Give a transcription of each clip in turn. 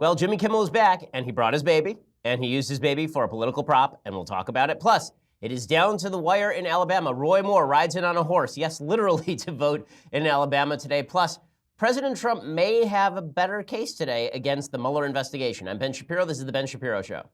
Well, Jimmy Kimmel is back, and he brought his baby, and he used his baby for a political prop, and we'll talk about it. Plus, it is down to the wire in Alabama. Roy Moore rides in on a horse, yes, literally, to vote in Alabama today. Plus, President Trump may have a better case today against the Mueller investigation. I'm Ben Shapiro. This is The Ben Shapiro Show.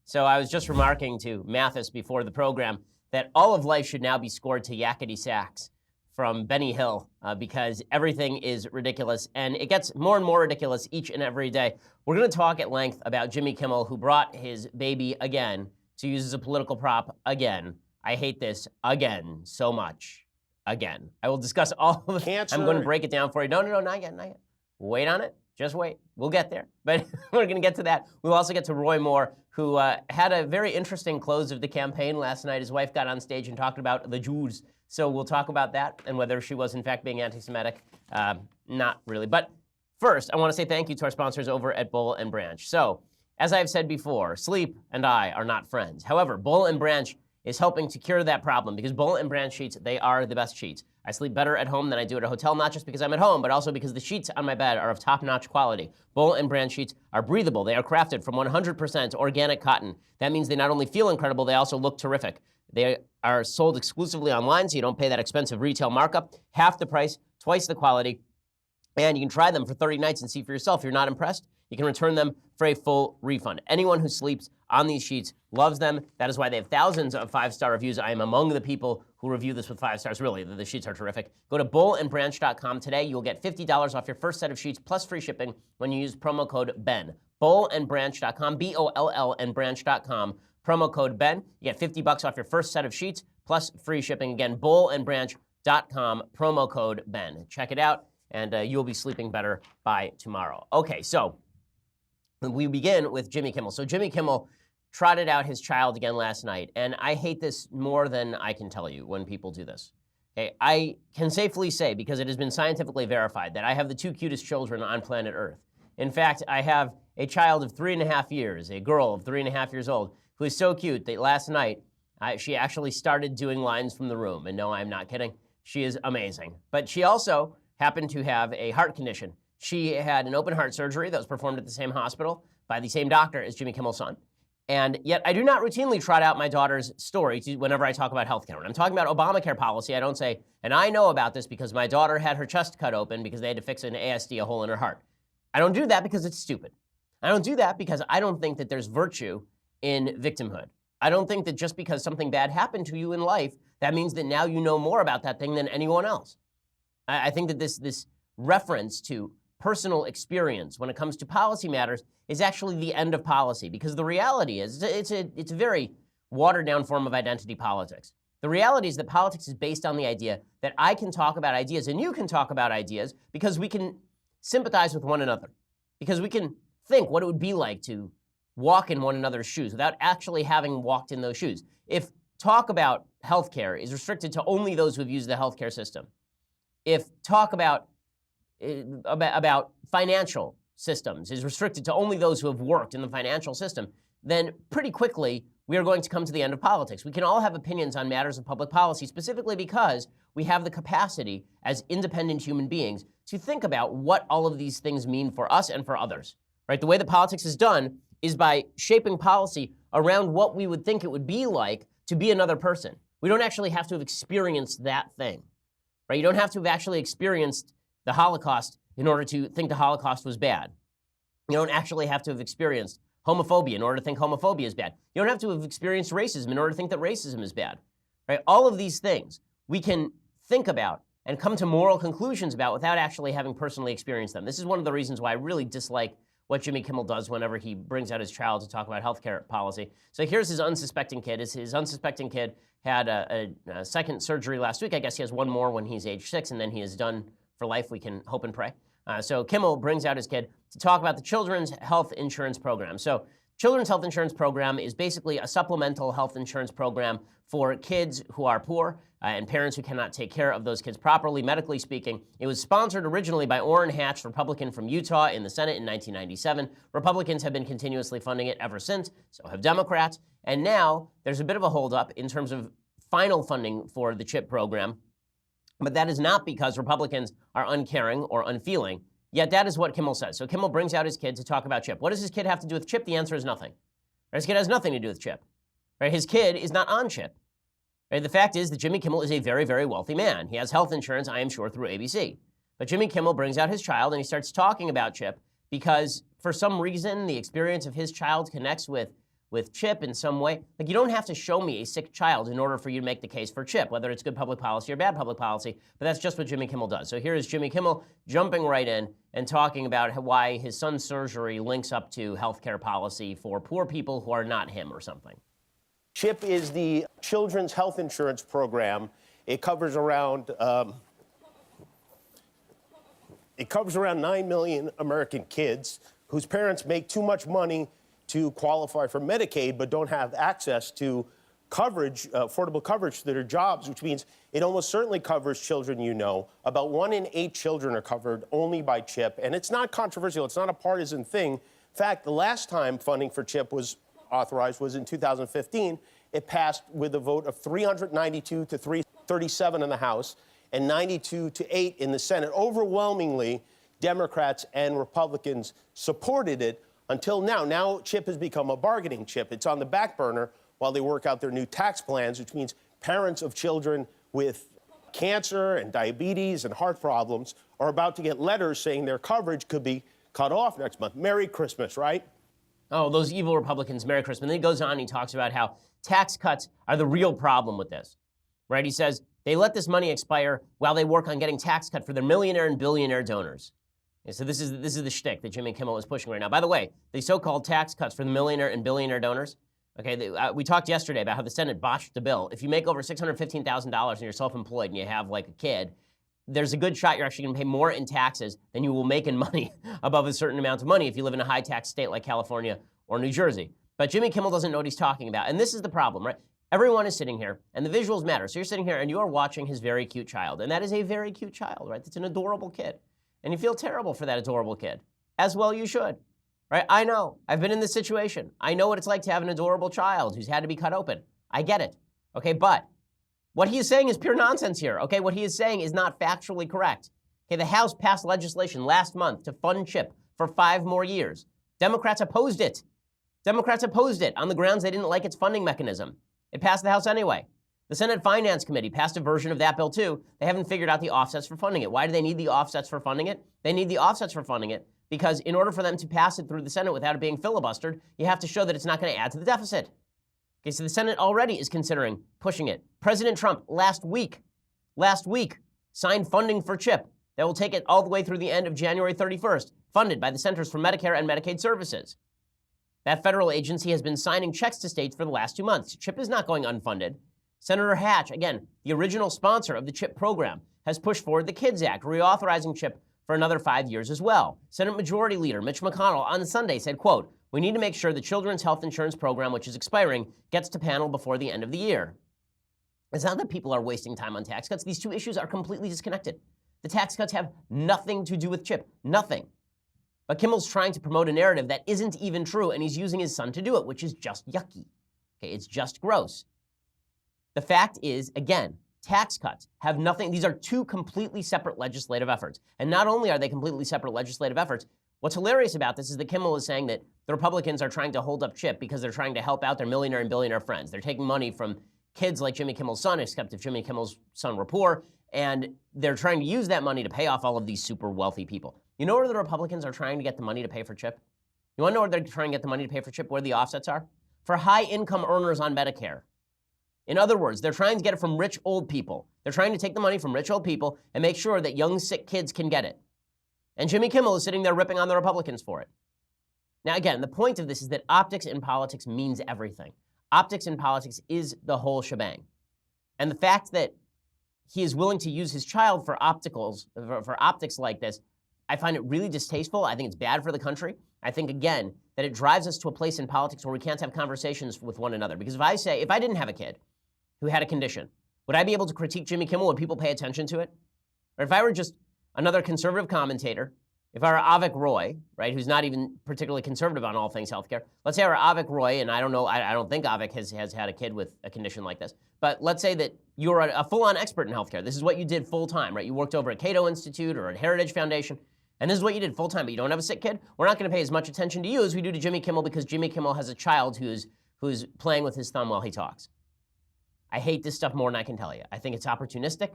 So I was just remarking to Mathis before the program that all of life should now be scored to yakety sax from Benny Hill because everything is ridiculous, and it gets more and more ridiculous each and every day. We're going to talk at length about Jimmy Kimmel, who brought his baby again to use as a political prop again. I hate this again so much. Again. I will discuss all of it. I'm going to break it down for you. No, not yet. Wait on it. Just wait. We'll get there. But we're going to get to that. We'll also get to Roy Moore, who had a very interesting close of the campaign last night. His wife got on stage and talked about the Jews. So we'll talk about that and whether she was, in fact, being anti-Semitic. Not really. But first, I want to say thank you to our sponsors over at Boll & Branch. So, as I've said before, sleep and I are not friends. However, Boll & Branch is helping to cure that problem because Boll & Branch sheets, they are the best sheets. I sleep better at home than I do at a hotel, not just because I'm at home, but also because the sheets on my bed are of top-notch quality. Boll & Branch sheets are breathable. They are crafted from 100% organic cotton. That means they not only feel incredible, they also look terrific. They are sold exclusively online, so you don't pay that expensive retail markup. Half the price, twice the quality. And you can try them for 30 nights and see for yourself. If you're not impressed, you can return them for a full refund. Anyone who sleeps on these sheets loves them. That is why they have thousands of 5-star reviews. I am among the people who review this with 5 stars. Really, the sheets are terrific. Go to bollandbranch.com today. You'll get $50 off your first set of sheets plus free shipping when you use promo code BEN. Bollandbranch.com, B-O-L-L, and branch.com. Promo code BEN. You get $50 off your first set of sheets plus free shipping. Again, bollandbranch.com, promo code BEN. Check it out, and you'll be sleeping better by tomorrow. Okay, so we begin with Jimmy Kimmel. So Jimmy Kimmel trotted out his child again last night, and I hate this more than I can tell you when people do this. Okay, I can safely say, because it has been scientifically verified, that I have the 2 cutest children on planet Earth. In fact, I have a child of 3.5 years, a girl of 3.5 years old, who is so cute that last night she actually started doing lines from the room. And no, I'm not kidding. She is amazing. But she also happened to have a heart condition. She had an open heart surgery that was performed at the same hospital by the same doctor as Jimmy Kimmel's son. And yet I do not routinely trot out my daughter's story whenever I talk about healthcare. When I'm talking about Obamacare policy, I don't say, and I know about this because my daughter had her chest cut open because they had to fix an ASD, a hole in her heart. I don't do that because it's stupid. I don't do that because I don't think that there's virtue in victimhood. I don't think that just because something bad happened to you in life, that means that now you know more about that thing than anyone else. I think that this reference to personal experience when it comes to policy matters is actually the end of policy, because the reality is it's a very watered down form of identity politics. The reality is that politics is based on the idea that I can talk about ideas and you can talk about ideas because we can sympathize with one another, because we can think what it would be like to walk in one another's shoes without actually having walked in those shoes. If talk about healthcare is restricted to only those who have used the healthcare system, if talk about financial systems is restricted to only those who have worked in the financial system, then pretty quickly we are going to come to the end of politics. We can all have opinions on matters of public policy, specifically because we have the capacity as independent human beings to think about what all of these things mean for us and for others. Right? The way that politics is done is by shaping policy around what we would think it would be like to be another person. We don't actually have to have experienced that thing. Right? You don't have to have actually experienced the Holocaust in order to think the Holocaust was bad. You don't actually have to have experienced homophobia in order to think homophobia is bad. You don't have to have experienced racism in order to think that racism is bad. Right? All of these things we can think about and come to moral conclusions about without actually having personally experienced them. This is one of the reasons why I really dislike what Jimmy Kimmel does whenever he brings out his child to talk about healthcare policy. So here's his unsuspecting kid. His unsuspecting kid had a second surgery last week. I guess he has one more when he's age 6, and then he is done for life. We can hope and pray. So Kimmel brings out his kid to talk about the Children's Health Insurance Program. So Children's Health Insurance Program is basically a supplemental health insurance program for kids who are poor and parents who cannot take care of those kids properly, medically speaking. It was sponsored originally by Orrin Hatch, Republican from Utah, in the Senate in 1997. Republicans have been continuously funding it ever since, so have Democrats. And now there's a bit of a holdup in terms of final funding for the CHIP program. But that is not because Republicans are uncaring or unfeeling. Yet that is what Kimmel says. So Kimmel brings out his kid to talk about Chip. What does his kid have to do with Chip? The answer is nothing. His kid has nothing to do with Chip. Right? His kid is not on Chip. Right? The fact is that Jimmy Kimmel is a very, very wealthy man. He has health insurance, I am sure, through ABC. But Jimmy Kimmel brings out his child and he starts talking about Chip because for some reason the experience of his child connects with Chip in some way. Like, you don't have to show me a sick child in order for you to make the case for Chip, whether it's good public policy or bad public policy, but that's just what Jimmy Kimmel does. So here is Jimmy Kimmel jumping right in and talking about why his son's surgery links up to healthcare policy for poor people who are not him or something. CHIP is the Children's Health Insurance Program. It covers around 9 million American kids whose parents make too much money to qualify for Medicaid but don't have access to coverage, affordable coverage for their jobs, which means it almost certainly covers children you know. About 1 in 8 children are covered only by CHIP, and it's not controversial. It's not a partisan thing. In fact, the last time funding for CHIP was authorized was in 2015. It passed with a vote of 392 to 337 in the House and 92 to 8 in the Senate. Overwhelmingly, Democrats and Republicans supported it until now. Now CHIP has become a bargaining chip. It's on the back burner while they work out their new tax plans, which means parents of children with cancer and diabetes and heart problems are about to get letters saying their coverage could be cut off next month. Merry Christmas, right? Oh, those evil Republicans, Merry Christmas. And then he goes on and he talks about how tax cuts are the real problem with this, right? He says they let this money expire while they work on getting tax cut for their millionaire and billionaire donors. And so this is the shtick that Jimmy Kimmel is pushing right now. By the way, the so-called tax cuts for the millionaire and billionaire donors, okay, we talked yesterday about how the Senate botched the bill. If you make over $615,000 and you're self-employed and you have like a kid, there's a good shot you're actually going to pay more in taxes than you will make in money above a certain amount of money if you live in a high-tax state like California or New Jersey. But Jimmy Kimmel doesn't know what he's talking about. And this is the problem, right? Everyone is sitting here, and the visuals matter. So you're sitting here, and you are watching his very cute child. And that is a very cute child, right? It's an adorable kid. And you feel terrible for that adorable kid. As well you should, right? I know. I've been in this situation. I know what it's like to have an adorable child who's had to be cut open. I get it, okay? But what he is saying is pure nonsense here, okay? What he is saying is not factually correct. Okay, the House passed legislation last month to fund CHIP for 5 more years. Democrats opposed it. Democrats opposed it on the grounds they didn't like its funding mechanism. It passed the House anyway. The Senate Finance Committee passed a version of that bill too. They haven't figured out the offsets for funding it. Why do they need the offsets for funding it? They need the offsets for funding it because in order for them to pass it through the Senate without it being filibustered, you have to show that it's not going to add to the deficit. Okay, so the Senate already is considering pushing it. President Trump last week, signed funding for CHIP that will take it all the way through the end of January 31st, funded by the Centers for Medicare and Medicaid Services. That federal agency has been signing checks to states for the last 2 months. CHIP is not going unfunded. Senator Hatch, again, the original sponsor of the CHIP program, has pushed forward the KIDS Act, reauthorizing CHIP for another 5 years as well. Senate Majority Leader Mitch McConnell on Sunday said, quote, "We need to make sure the Children's Health Insurance Program, which is expiring, gets to panel before the end of the year." It's not that people are wasting time on tax cuts. These two issues are completely disconnected. The tax cuts have nothing to do with CHIP, nothing. But Kimmel's trying to promote a narrative that isn't even true, and he's using his son to do it, which is just yucky. Okay, it's just gross. The fact is, again, tax cuts have nothing. These are two completely separate legislative efforts. And not only are they completely separate legislative efforts, what's hilarious about this is that Kimmel is saying that the Republicans are trying to hold up CHIP because they're trying to help out their millionaire and billionaire friends. They're taking money from kids like Jimmy Kimmel's son, except if Jimmy Kimmel's son were poor, and they're trying to use that money to pay off all of these super wealthy people. You know where the Republicans are trying to get the money to pay for CHIP? You want to know where they're trying to get the money to pay for CHIP, where the offsets are? For high-income earners on Medicare. In other words, they're trying to get it from rich old people. They're trying to take the money from rich old people and make sure that young, sick kids can get it. And Jimmy Kimmel is sitting there ripping on the Republicans for it. Now, again, the point of this is that optics in politics means everything. Optics in politics is the whole shebang. And the fact that he is willing to use his child for optics like this, I find it really distasteful. I think it's bad for the country. I think, again, that it drives us to a place in politics where we can't have conversations with one another. Because if I didn't have a kid who had a condition, would I be able to critique Jimmy Kimmel? Would people pay attention to it? Or if I were just another conservative commentator If our Avik Roy, right, who's not even particularly conservative on all things healthcare, let's say our Avik Roy, and I don't know, I don't think Avik has had a kid with a condition like this, but let's say that you're a full-on expert in healthcare. This is what you did full-time, right? You worked over at Cato Institute or at Heritage Foundation, and this is what you did full-time, but you don't have a sick kid. We're not going to pay as much attention to you as we do to Jimmy Kimmel because Jimmy Kimmel has a child who's playing with his thumb while he talks. I hate this stuff more than I can tell you. I think it's opportunistic.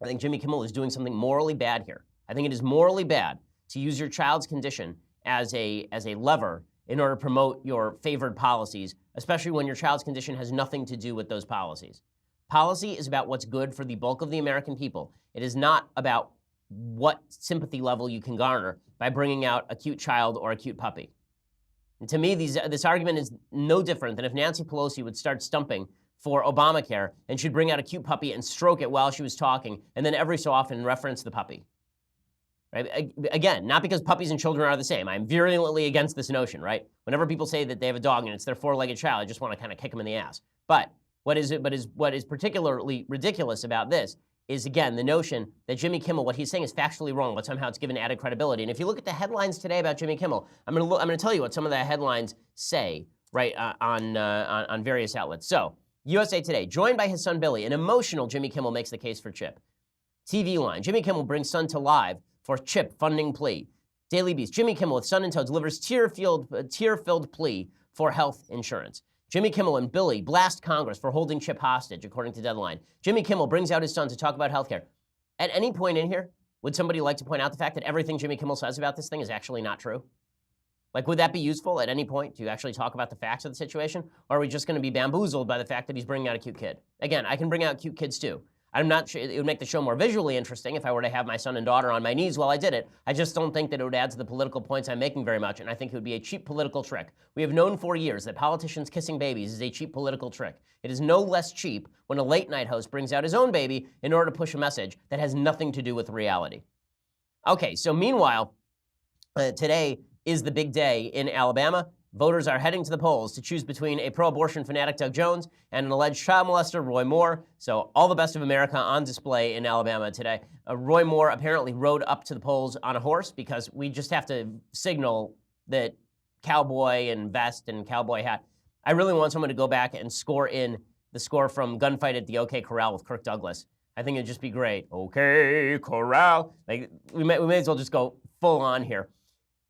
I think Jimmy Kimmel is doing something morally bad here. I think it is morally bad to use your child's condition as a lever in order to promote your favored policies, especially when your child's condition has nothing to do with those policies. Policy is about what's good for the bulk of the American people. It is not about what sympathy level you can garner by bringing out a cute child or a cute puppy. And to me, this argument is no different than if Nancy Pelosi would start stumping for Obamacare and she'd bring out a cute puppy and stroke it while she was talking, and then every so often reference the puppy. Right? Again, not because puppies and children are the same. I'm virulently against this notion, right? Whenever people say that they have a dog and it's their four-legged child, I just want to kind of kick them in the ass. But what is particularly ridiculous about this is, again, the notion that Jimmy Kimmel, what he's saying is factually wrong, but somehow it's given added credibility. And if you look at the headlines today about Jimmy Kimmel, I'm going to tell you what some of the headlines say, right, on various outlets. So, USA Today, joined by his son Billy, an emotional Jimmy Kimmel makes the case for Chip. TV Line, Jimmy Kimmel brings son to live for Chip funding plea. Daily Beast, Jimmy Kimmel with son in tow delivers tear-filled plea for health insurance. Jimmy Kimmel and Billy blast Congress for holding Chip hostage, according to Deadline. Jimmy Kimmel brings out his son to talk about healthcare. At any point in here, would somebody like to point out the fact that everything Jimmy Kimmel says about this thing is actually not true? Like, would that be useful at any point to actually talk about the facts of the situation? Or are we just going to be bamboozled by the fact that he's bringing out a cute kid? Again, I can bring out cute kids too. I'm not sure it would make the show more visually interesting if I were to have my son and daughter on my knees while I did it. I just don't think that it would add to the political points I'm making very much, and I think it would be a cheap political trick. We have known for years that politicians kissing babies is a cheap political trick. It is no less cheap when a late-night host brings out his own baby in order to push a message that has nothing to do with reality. Okay, so meanwhile, today is the big day in Alabama. Voters are heading to the polls to choose between a pro-abortion fanatic, Doug Jones, and an alleged child molester, Roy Moore. So all the best of America on display in Alabama today. Roy Moore apparently rode up to the polls on a horse because we just have to signal that cowboy and vest and cowboy hat. I really want someone to go back and score in the score from Gunfight at the OK Corral with Kirk Douglas. I think it'd just be great. OK Corral. Like, we may as well just go full on here.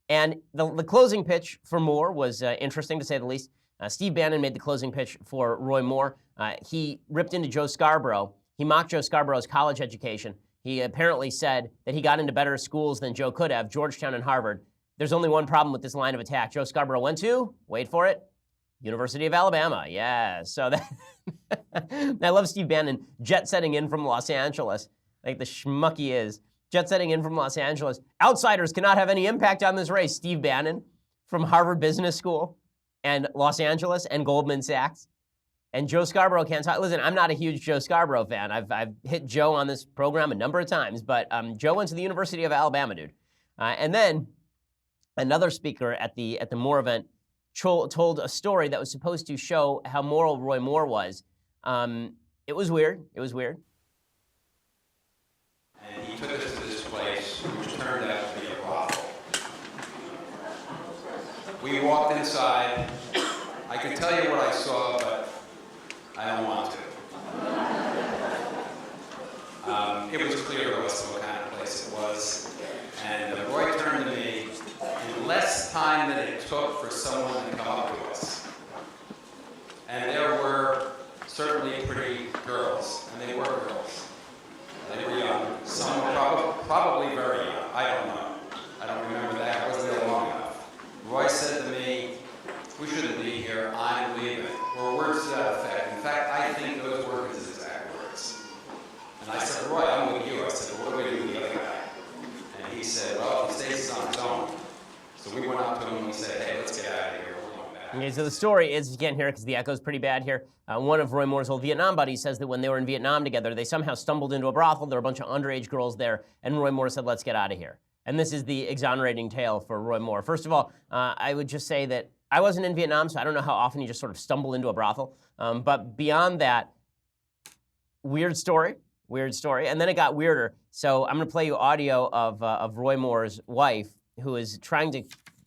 And the closing pitch for Moore was interesting, to say the least. Steve Bannon made the closing pitch for Roy Moore. He ripped into Joe Scarborough. He mocked Joe Scarborough's college education. He apparently said that he got into better schools than Joe could have, Georgetown and Harvard. There's only one problem with this line of attack. Joe Scarborough went to, wait for it, University of Alabama. Yeah, so that I love Steve Bannon jet-setting in from Los Angeles, like the schmuck he is. Jet-setting in from Los Angeles. Outsiders cannot have any impact on this race. Steve Bannon from Harvard Business School and Los Angeles and Goldman Sachs. And Joe Scarborough can't talk. Listen, I'm not a huge Joe Scarborough fan. I've hit Joe on this program a number of times, but Joe went to the University of Alabama, dude. And then another speaker at the Moore event told a story that was supposed to show how moral Roy Moore was. It was weird. It was weird. And he took us to this place, which turned out to be a brothel. We walked inside. I could tell you what I saw, but I don't want to. It was clear to us what kind of place it was. And Roy turned to me in less time than it took for someone to come up to us. And there were certainly pretty girls, and they were girls. They were young. Some were probably very young. I don't know. I don't remember that. I wasn't there long enough. Roy said to me, "We shouldn't be here. I'm leaving." Or words to that effect. In fact, I think those were his exact words. And I said, "Roy, I'm with you." I said, "What do we do with the other guy?" And he said, "Well, if he stays on his own." So we went up to him and we said, "Hey, let's get out of here. We're going back." Okay, so the story is, you can't hear it because the echo's pretty bad here. One of Roy Moore's old Vietnam buddies says that when they were in Vietnam together, they somehow stumbled into a brothel. There were a bunch of underage girls there, and Roy Moore said, "Let's get out of here." And this is the exonerating tale for Roy Moore. First of all, I would just say that I wasn't in Vietnam, so I don't know how often you just sort of stumble into a brothel. But beyond that, weird story. weird story. And then it got weirder. So I'm going to play you audio of Roy Moore's wife, who is trying to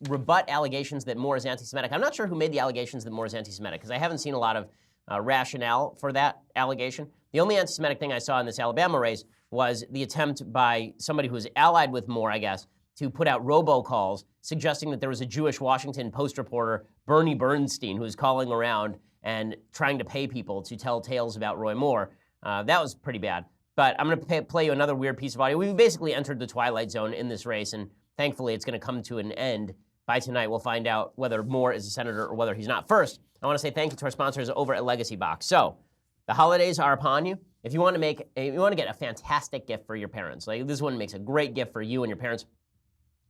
rebut allegations that Moore is anti-Semitic. I'm not sure who made the allegations that Moore is anti-Semitic, because I haven't seen a lot of rationale for that allegation. The only anti-Semitic thing I saw in this Alabama race was the attempt by somebody who was allied with Moore, I guess, to put out robocalls suggesting that there was a Jewish Washington Post reporter, Bernie Bernstein, who was calling around and trying to pay people to tell tales about Roy Moore. That was pretty bad. But I'm going to play you another weird piece of audio. We basically entered the twilight zone in this race, and thankfully it's going to come to an end. By tonight, we'll find out whether Moore is a senator or whether he's not. First, I want to say thank you to our sponsors over at Legacy Box. So, the holidays are upon you. If you want to get a fantastic gift for your parents, like this one makes a great gift for you and your parents.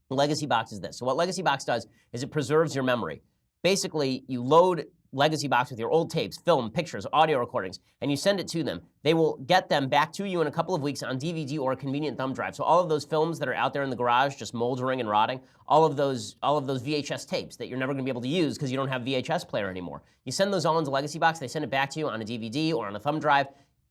Legacy Box is this. So what Legacy Box does is it preserves your memory. Basically, you load Legacy Box with your old tapes, film, pictures, audio recordings, and you send it to them. They will get them back to you in a couple of weeks on DVD or a convenient thumb drive. So all of those films that are out there in the garage just moldering and rotting, all of those VHS tapes that you're never going to be able to use because you don't have VHS player anymore. You send those all into Legacy Box. They send it back to you on a DVD or on a thumb drive.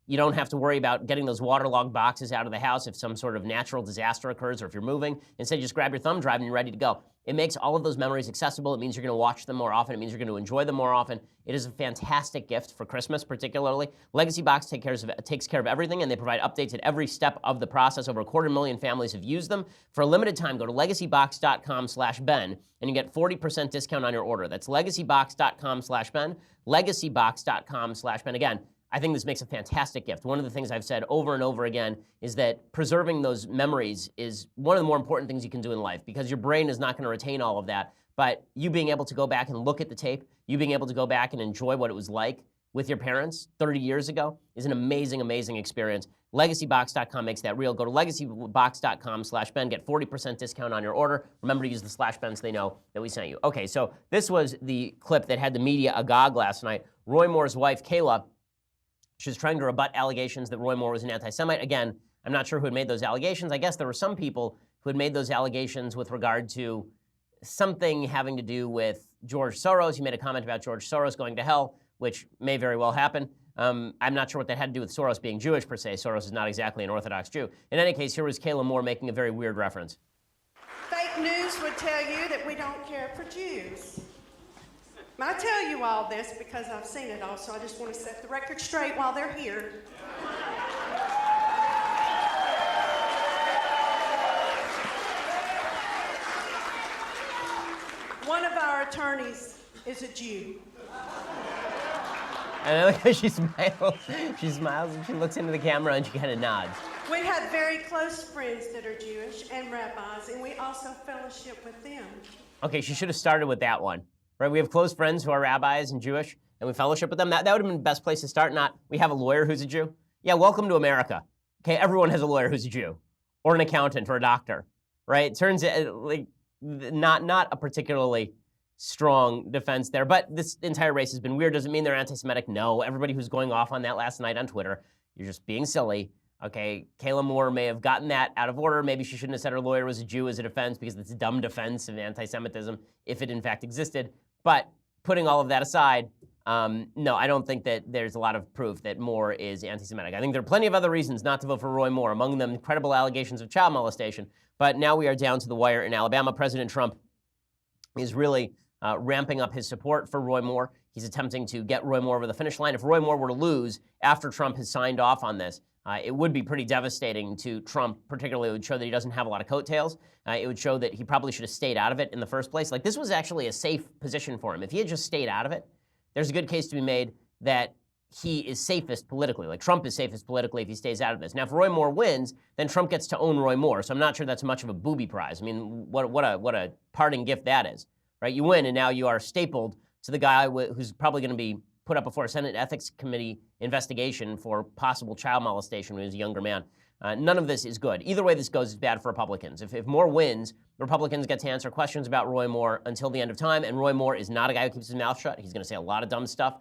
You don't have to worry about getting those waterlogged boxes out of the house if some sort of natural disaster occurs or if you're moving. Instead, you just grab your thumb drive and you're ready to go. It makes all of those memories accessible. It means you're going to watch them more often. It means you're going to enjoy them more often. It is a fantastic gift for Christmas, particularly. Legacy Box takes care of everything, and they provide updates at every step of the process. Over 250,000 families have used them. For a limited time, go to legacybox.com/Ben, and you get 40% discount on your order. That's legacybox.com/Ben, legacybox.com/Ben. Again, I think this makes a fantastic gift. One of the things I've said over and over again is that preserving those memories is one of the more important things you can do in life, because your brain is not going to retain all of that. But you being able to go back and look at the tape, you being able to go back and enjoy what it was like with your parents 30 years ago is an amazing, amazing experience. LegacyBox.com makes that real. Go to legacybox.com/Ben, get 40% discount on your order. Remember to use the /Ben so they know that we sent you. Okay, so this was the clip that had the media agog last night. Roy Moore's wife, Kayla, she was trying to rebut allegations that Roy Moore was an anti-Semite. Again, I'm not sure who had made those allegations. I guess there were some people who had made those allegations with regard to something having to do with George Soros. He made a comment about George Soros going to hell, which may very well happen. I'm not sure what that had to do with Soros being Jewish, per se. Soros is not exactly an Orthodox Jew. In any case, here was Kayla Moore making a very weird reference. Fake news would tell you that we don't care for Jews. I tell you all this because I've seen it all, so I just want to set the record straight while they're here. One of our attorneys is a Jew. And I like how she smiles. She smiles and she looks into the camera and she kind of nods. We have very close friends that are Jewish and rabbis, and we also fellowship with them. Okay, she should have started with that one. Right, we have close friends who are rabbis and Jewish, and we fellowship with them. That would have been the best place to start, not we have a lawyer who's a Jew. Yeah, welcome to America. Okay, everyone has a lawyer who's a Jew, or an accountant, or a doctor, right? It turns out, like, not a particularly strong defense there, but this entire race has been weird. Doesn't mean they're anti-Semitic. No, everybody who's going off on that last night on Twitter, you're just being silly. Okay, Kayla Moore may have gotten that out of order. Maybe she shouldn't have said her lawyer was a Jew as a defense, because it's a dumb defense of anti-Semitism, if it in fact existed. But putting all of that aside, no, I don't think that there's a lot of proof that Moore is anti-Semitic. I think there are plenty of other reasons not to vote for Roy Moore, among them credible allegations of child molestation. But now we are down to the wire in Alabama. President Trump is really ramping up his support for Roy Moore. He's attempting to get Roy Moore over the finish line. If Roy Moore were to lose after Trump has signed off on this, it would be pretty devastating to Trump. Particularly, it would show that he doesn't have a lot of coattails. It would show that he probably should have stayed out of it in the first place. Like, this was actually a safe position for him. If he had just stayed out of it, there's a good case to be made that he is safest politically. Like, Trump is safest politically if he stays out of this. Now, if Roy Moore wins, then Trump gets to own Roy Moore. So I'm not sure that's much of a booby prize. I mean, what a parting gift that is, right? You win, and now you are stapled to the guy who's probably going to be put up before a Senate Ethics Committee investigation for possible child molestation when he was a younger man. None of this is good. Either way this goes, it's bad for Republicans. If Moore wins, Republicans get to answer questions about Roy Moore until the end of time, and Roy Moore is not a guy who keeps his mouth shut. He's going to say a lot of dumb stuff.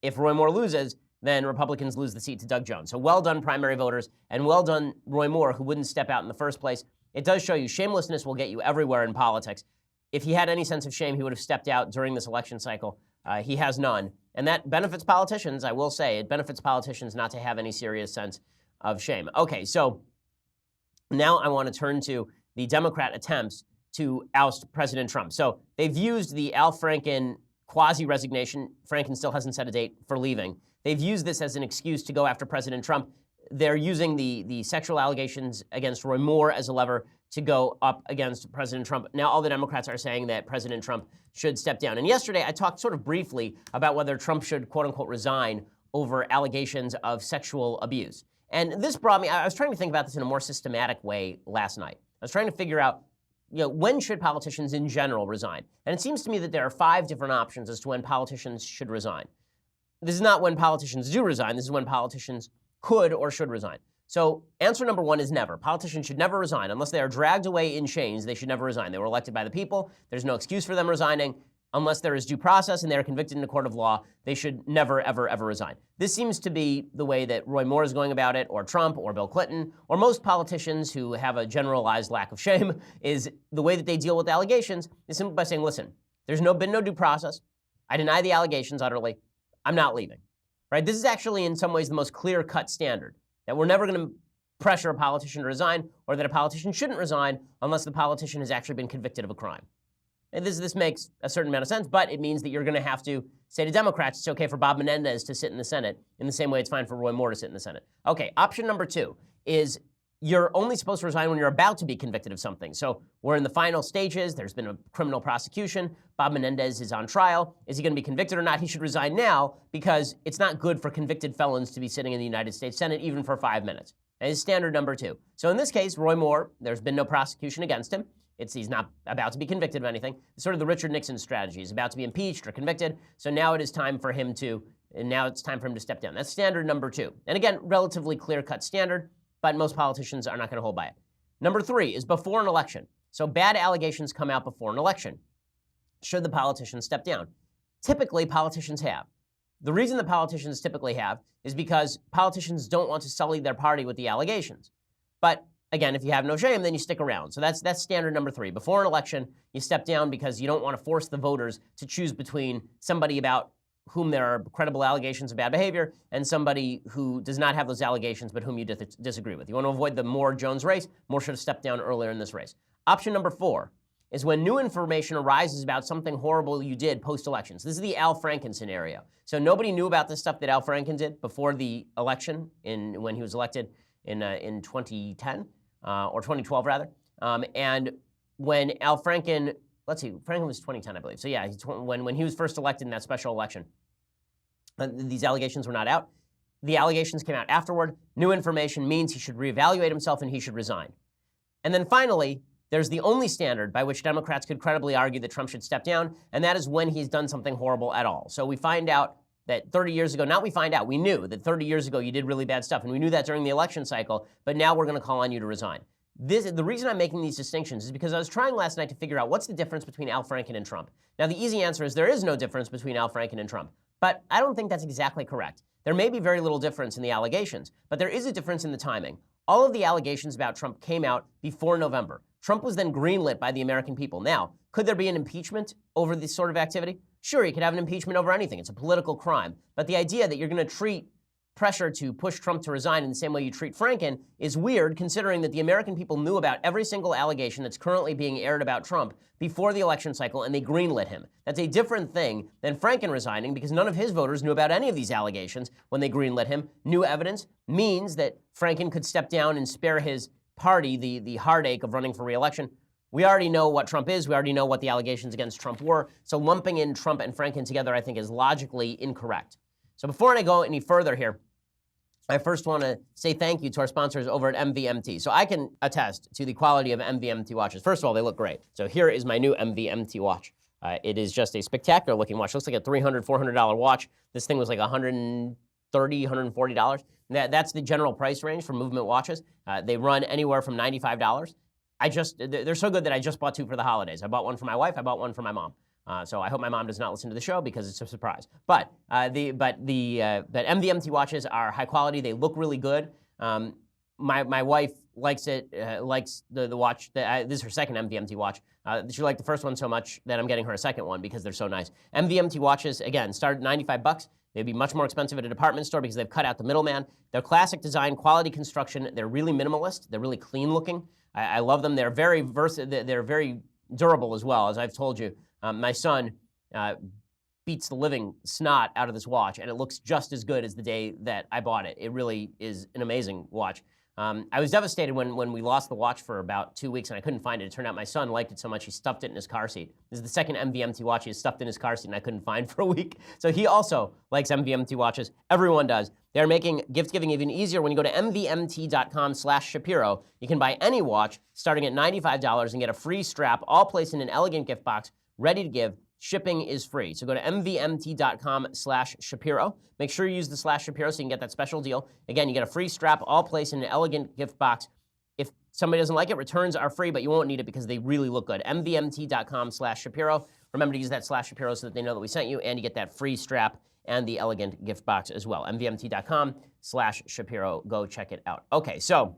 If Roy Moore loses, then Republicans lose the seat to Doug Jones. So well done, primary voters, and well done, Roy Moore, who wouldn't step out in the first place. It does show you shamelessness will get you everywhere in politics. If he had any sense of shame, he would have stepped out during this election cycle. He has none. And that benefits politicians, I will say. It benefits politicians not to have any serious sense of shame. Okay, so now I want to turn to the Democrat attempts to oust President Trump. So they've used the Al Franken quasi-resignation. Franken still hasn't set a date for leaving. They've used this as an excuse to go after President Trump. They're using the sexual allegations against Roy Moore as a lever to go up against President Trump. Now all the Democrats are saying that President Trump should step down. And yesterday I talked sort of briefly about whether Trump should, quote unquote, resign over allegations of sexual abuse. And this brought me, I was trying to think about this in a more systematic way last night. I was trying to figure out, when should politicians in general resign? And it seems to me that there are 5 different options as to when politicians should resign. This is not when politicians do resign. This is when politicians could or should resign. So answer number 1 is never. Politicians should never resign. Unless they are dragged away in chains, they should never resign. They were elected by the people. There's no excuse for them resigning. Unless there is due process and they are convicted in a court of law, they should never, ever, ever resign. This seems to be the way that Roy Moore is going about it, or Trump, or Bill Clinton, or most politicians who have a generalized lack of shame. Is the way that they deal with allegations is simply by saying, listen, there's been no due process. I deny the allegations utterly. I'm not leaving. Right? This is actually in some ways the most clear-cut standard, that we're never going to pressure a politician to resign, or that a politician shouldn't resign unless the politician has actually been convicted of a crime. And this makes a certain amount of sense, but it means that you're going to have to say to Democrats it's okay for Bob Menendez to sit in the Senate in the same way it's fine for Roy Moore to sit in the Senate. Okay, option number 2 is you're only supposed to resign when you're about to be convicted of something. So we're in the final stages. There's been a criminal prosecution. Bob Menendez is on trial. Is he going to be convicted or not? He should resign now because it's not good for convicted felons to be sitting in the United States Senate even for 5 minutes. That is standard number 2. So in this case, Roy Moore, there's been no prosecution against him. He's not about to be convicted of anything. It's sort of the Richard Nixon strategy. He's about to be impeached or convicted. So now it's time for him to step down. That's standard number 2. And again, relatively clear-cut standard, but most politicians are not going to hold by it. Number 3 is before an election. So bad allegations come out before an election. Should the politician step down? Typically, politicians have. The reason the politicians typically have is because politicians don't want to sully their party with the allegations. But again, if you have no shame, then you stick around. So that's standard number 3. Before an election, you step down because you don't want to force the voters to choose between somebody about whom there are credible allegations of bad behavior and somebody who does not have those allegations but whom you disagree with. You want to avoid the Moore-Jones race. Moore should have stepped down earlier in this race. Option number 4 is when new information arises about something horrible you did post-elections. This is the Al Franken scenario. So nobody knew about this stuff that Al Franken did before the election when he was elected in 2010. Or 2012 rather. And when Al Franken, Franken was 2010, I believe. So yeah, when he was first elected in that special election, these allegations were not out. The allegations came out afterward. New information means he should reevaluate himself and he should resign. And then finally, there's the only standard by which Democrats could credibly argue that Trump should step down, and that is when he's done something horrible at all. So we find out that 30 years ago, we knew that 30 years ago you did really bad stuff, and we knew that during the election cycle, but now we're going to call on you to resign. The reason I'm making these distinctions is because I was trying last night to figure out what's the difference between Al Franken and Trump. Now, the easy answer is there is no difference between Al Franken and Trump, but I don't think that's exactly correct. There may be very little difference in the allegations, but there is a difference in the timing. All of the allegations about Trump came out before November. Trump was then greenlit by the American people. Now, could there be an impeachment over this sort of activity? Sure, you could have an impeachment over anything. It's a political crime. But the idea that you're going to treat pressure to push Trump to resign in the same way you treat Franken is weird, considering that the American people knew about every single allegation that's currently being aired about Trump before the election cycle, and they greenlit him. That's a different thing than Franken resigning, because none of his voters knew about any of these allegations when they greenlit him. New evidence means that Franken could step down and spare his party the heartache of running for re-election. We already know what Trump is. We already know what the allegations against Trump were. So lumping in Trump and Franken together, I think, is logically incorrect. So before I go any further here, I first want to say thank you to our sponsors over at MVMT. So I can attest to the quality of MVMT watches. First of all, they look great. So here is my new MVMT watch. It is just a spectacular looking watch. Looks like a $300, $400 watch. This thing was like $130, $140. That's the general price range for movement watches. They run anywhere from $95. They're so good that I just bought 2 for the holidays. I bought one for my wife. I bought one for my mom. So I hope my mom does not listen to the show because it's a surprise. But MVMT watches are high quality. They look really good. My wife likes it. Likes the watch. This is her second MVMT watch. She liked the first one so much that I'm getting her a second one because they're so nice. MVMT watches again start at $95. They'd be much more expensive at a department store because they've cut out the middleman. They're classic design, quality construction. They're really minimalist. They're really clean looking. I love them. They're very they're very durable as well. As I've told you, my son beats the living snot out of this watch, and it looks just as good as the day that I bought it. It really is an amazing watch. I was devastated when we lost the watch for about 2 weeks and I couldn't find it. It turned out my son liked it so much he stuffed it in his car seat. This is the second MVMT watch he has stuffed in his car seat and I couldn't find for a week. So he also likes MVMT watches. Everyone does. They're making gift giving even easier. When you go to mvmt.com/Shapiro, you can buy any watch starting at $95 and get a free strap, all placed in an elegant gift box, ready to give. Shipping is free. So go to mvmt.com/Shapiro. Make sure you use the /Shapiro so you can get that special deal. Again, you get a free strap, all placed in an elegant gift box. If somebody doesn't like it, returns are free, but you won't need it because they really look good. mvmt.com/Shapiro. Remember to use that /Shapiro so that they know that we sent you, and you get that free strap and the elegant gift box as well. mvmt.com/Shapiro. Go check it out. Okay, so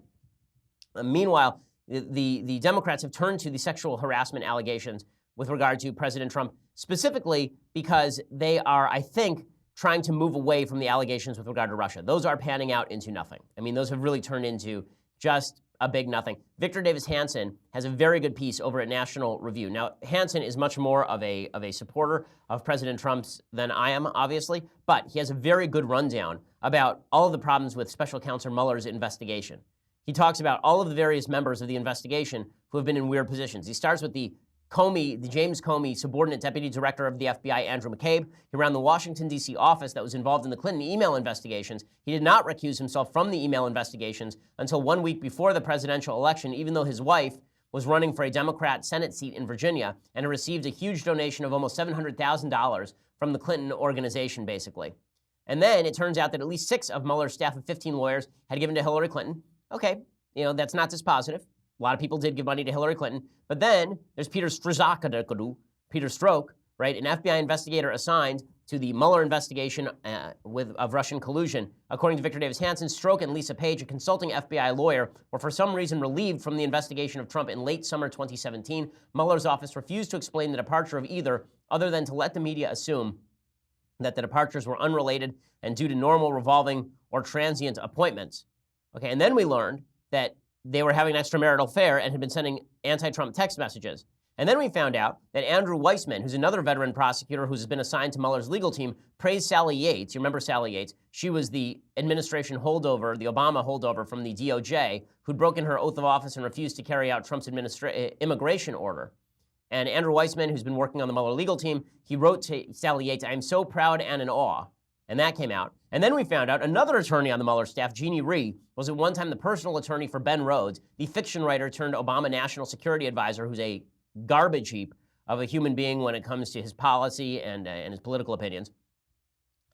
meanwhile, the Democrats have turned to the sexual harassment allegations with regard to President Trump, specifically because they are, I think, trying to move away from the allegations with regard to Russia. Those are panning out into nothing. I mean, those have really turned into just a big nothing. Victor Davis Hanson has a very good piece over at National Review. Now, Hanson is much more of a supporter of President Trump's than I am, obviously, but he has a very good rundown about all of the problems with Special Counsel Mueller's investigation. He talks about all of the various members of the investigation who have been in weird positions. He starts with the James Comey, subordinate deputy director of the FBI, Andrew McCabe. He ran the Washington, D.C. office that was involved in the Clinton email investigations. He did not recuse himself from the email investigations until 1 week before the presidential election, even though his wife was running for a Democrat Senate seat in Virginia and had received a huge donation of almost $700,000 from the Clinton organization, basically. And then it turns out that at least 6 of Mueller's staff of 15 lawyers had given to Hillary Clinton. Okay, that's not dispositive. A lot of people did give money to Hillary Clinton. But then there's Peter Strzok, right, an FBI investigator assigned to the Mueller investigation of Russian collusion. According to Victor Davis Hanson, Strzok and Lisa Page, a consulting FBI lawyer, were for some reason relieved from the investigation of Trump in late summer 2017. Mueller's office refused to explain the departure of either, other than to let the media assume that the departures were unrelated and due to normal revolving or transient appointments. Okay, and then we learned that they were having an extramarital affair and had been sending anti-Trump text messages. And then we found out that Andrew Weissman, who's another veteran prosecutor who's been assigned to Mueller's legal team, praised Sally Yates. You remember Sally Yates? She was the administration holdover, the Obama holdover from the DOJ, who'd broken her oath of office and refused to carry out Trump's immigration order. And Andrew Weissman, who's been working on the Mueller legal team, he wrote to Sally Yates, "I am so proud and in awe." And that came out. And then we found out another attorney on the Mueller staff, Jeannie Rhee, was at one time the personal attorney for Ben Rhodes, the fiction writer turned Obama national security advisor, who's a garbage heap of a human being when it comes to his policy and his political opinions.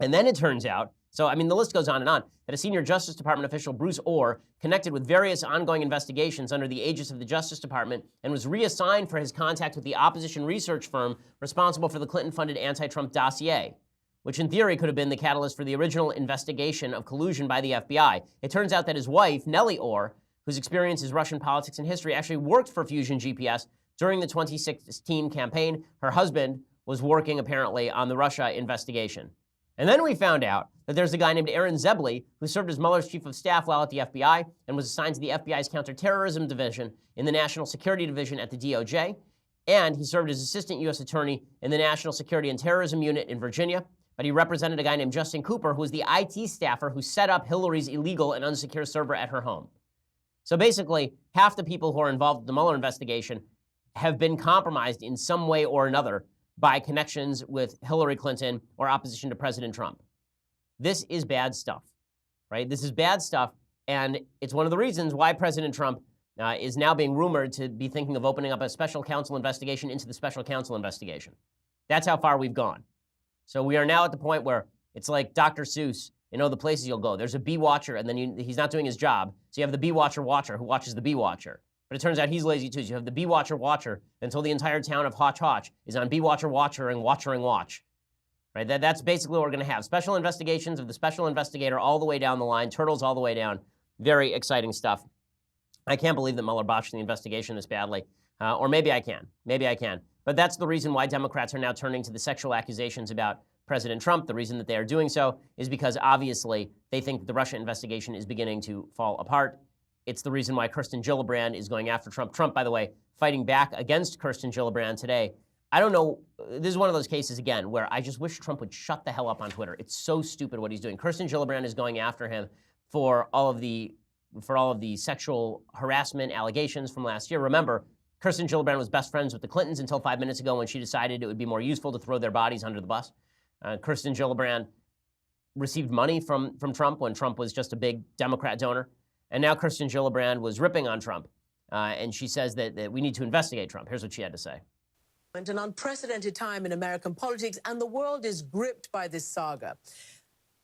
And then it turns out, so I mean, the list goes on, that a senior Justice Department official, Bruce Orr, connected with various ongoing investigations under the aegis of the Justice Department and was reassigned for his contact with the opposition research firm responsible for the Clinton-funded anti-Trump dossier, which in theory could have been the catalyst for the original investigation of collusion by the FBI. It turns out that his wife, Nellie Orr, whose experience is Russian politics and history, actually worked for Fusion GPS during the 2016 campaign. Her husband was working, apparently, on the Russia investigation. And then we found out that there's a guy named Aaron Zebley who served as Mueller's chief of staff while at the FBI and was assigned to the FBI's counterterrorism division in the National Security Division at the DOJ. And he served as assistant U.S. attorney in the National Security and Terrorism Unit in Virginia. But he represented a guy named Justin Cooper, who was the IT staffer who set up Hillary's illegal and unsecure server at her home. So basically, half the people who are involved in the Mueller investigation have been compromised in some way or another by connections with Hillary Clinton or opposition to President Trump. This is bad stuff, right? This is bad stuff, and it's one of the reasons why President Trump is now being rumored to be thinking of opening up a special counsel investigation into the special counsel investigation. That's how far we've gone. So we are now at the point where it's like Dr. Seuss, the places you'll go. There's a bee watcher, and then he's not doing his job. So you have the bee watcher who watches the bee watcher. But it turns out he's lazy too. So you have the bee watcher until the entire town of Hotch Hotch is on bee watcher and watch. Right? That's basically what we're going to have. Special investigations of the special investigator all the way down the line, turtles all the way down. Very exciting stuff. I can't believe that Mueller botched the investigation this badly. Or maybe I can. But that's the reason why Democrats are now turning to the sexual accusations about President Trump. The reason that they are doing so is because obviously they think that the Russia investigation is beginning to fall apart. It's the reason why Kirsten Gillibrand is going after Trump. Trump, by the way, fighting back against Kirsten Gillibrand today. I don't know. This is one of those cases, again, where I just wish Trump would shut the hell up on Twitter. It's so stupid what he's doing. Kirsten Gillibrand is going after him for all of the sexual harassment allegations from last year. Remember, Kirsten Gillibrand was best friends with the Clintons until 5 minutes ago when she decided it would be more useful to throw their bodies under the bus. Kirsten Gillibrand received money from Trump when Trump was just a big Democrat donor. And now Kirsten Gillibrand was ripping on Trump. And she says that we need to investigate Trump. Here's what she had to say. An unprecedented time in American politics, and the world is gripped by this saga.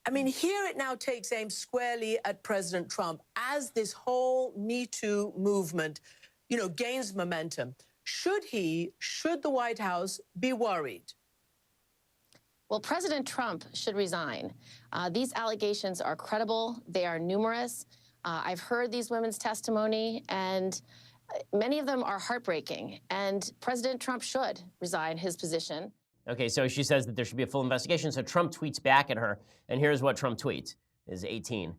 I mean, here it now takes aim squarely at President Trump as this whole Me Too movement, gains momentum. Should the White House be worried? Well, President Trump should resign. These allegations are credible. They are numerous. I've heard these women's testimony, and many of them are heartbreaking. And President Trump should resign his position. Okay, so she says that there should be a full investigation. So Trump tweets back at her, and here's what Trump tweets. Is 18.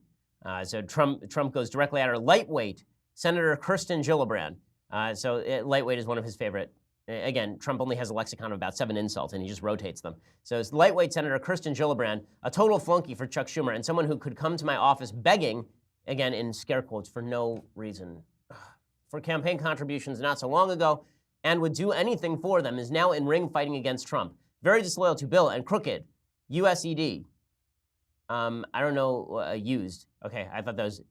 So Trump goes directly at her. Lightweight, Senator Kirsten Gillibrand. Lightweight is one of his favorite. Again, Trump only has a lexicon of about 7 insults, and he just rotates them. So it's lightweight Senator Kirsten Gillibrand, a total flunky for Chuck Schumer, and someone who could come to my office begging, again in scare quotes, for no reason, for campaign contributions not so long ago, and would do anything for them, is now in ring fighting against Trump. Very disloyal to Bill and crooked. USED. I don't know, used. Okay, I thought that was,